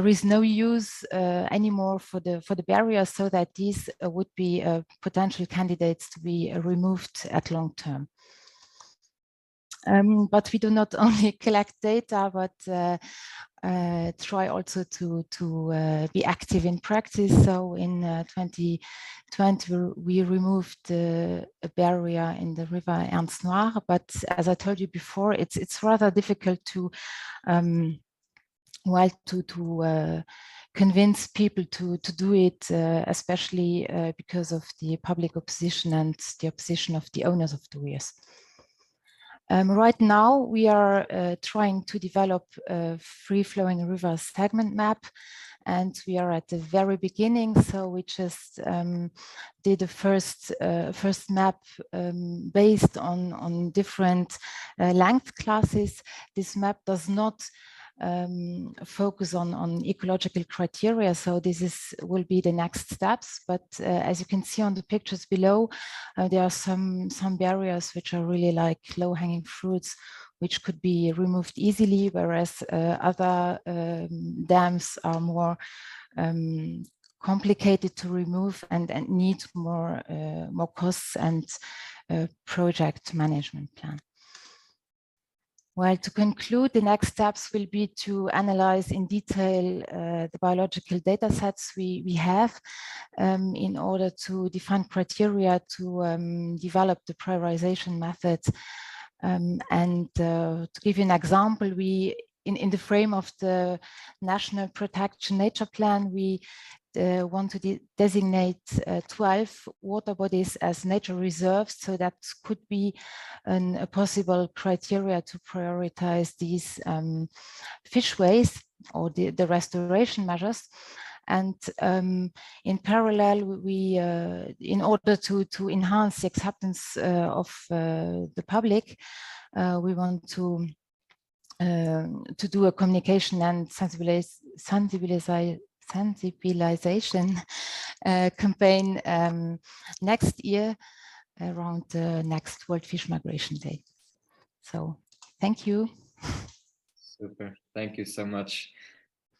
is no use anymore for the barrier, so that these would be potential candidates to be removed at long term. But we do not only collect data, but try also to be active in practice. So in 2020, we removed a barrier in the river Ernst Noir, but as I told you before, it's rather difficult to convince people to do it, especially because of the public opposition and the opposition of the owners of the weirs. Right now, we are trying to develop a free-flowing river segment map, and we are at the very beginning. So we just did a first map based on different length classes. This map does not focus on ecological criteria, so this will be the next steps. But as you can see on the pictures below, there are some barriers which are really like low-hanging fruits, which could be removed easily, whereas other dams are more complicated to remove and need more costs and project management plan. Well, to conclude, the next steps will be to analyze in detail the biological data sets we have in order to define criteria to develop the prioritization methods. And to give you an example, in the frame of the National Protection Nature Plan, we want to designate 12 water bodies as nature reserves, so that could be a possible criteria to prioritize these fishways or the restoration measures. And in parallel, we, in order to enhance the acceptance of the public, we want to do a communication and sensibilization campaign next year around the next World Fish Migration Day. So thank you. Super, thank you so much.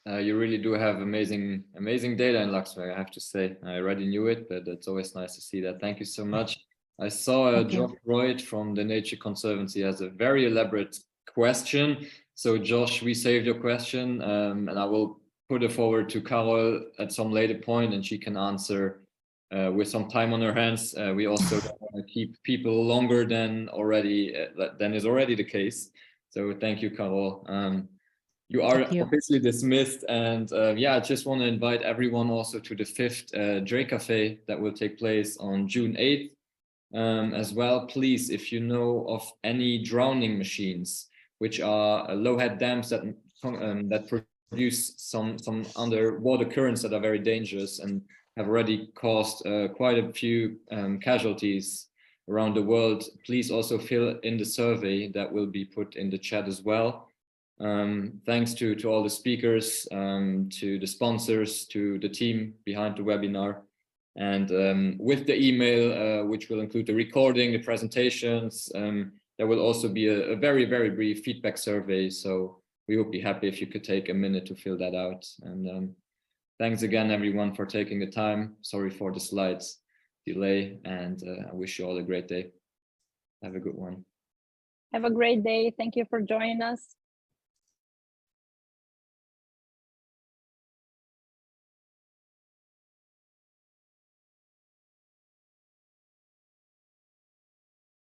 You really do have amazing data in Luxembourg, I have to say. I already knew it, but it's always nice to see that. Thank you so much. I saw Josh Royd from the Nature Conservancy has a very elaborate question. So Josh, we saved your question, and I will put it forward to Carol at some later point, and she can answer with some time on her hands. We also don't want to keep people longer than is already the case. So thank you, Carol. You are officially dismissed, and yeah, I just want to invite everyone also to the 5th Dray Cafe that will take place on June 8th as well. Please, if you know of any drowning machines, which are low-head dams that produce some underwater currents that are very dangerous and have already caused quite a few casualties around the world, please also fill in the survey that will be put in the chat as well. Thanks to all the speakers, to the sponsors, to the team behind the webinar. And with the email, which will include the recording, the presentations, there will also be a very, very brief feedback survey. So we would be happy if you could take a minute to fill that out. And thanks again, everyone, for taking the time. Sorry for the slides delay, and I wish you all a great day. Have a good one. Have a great day. Thank you for joining us.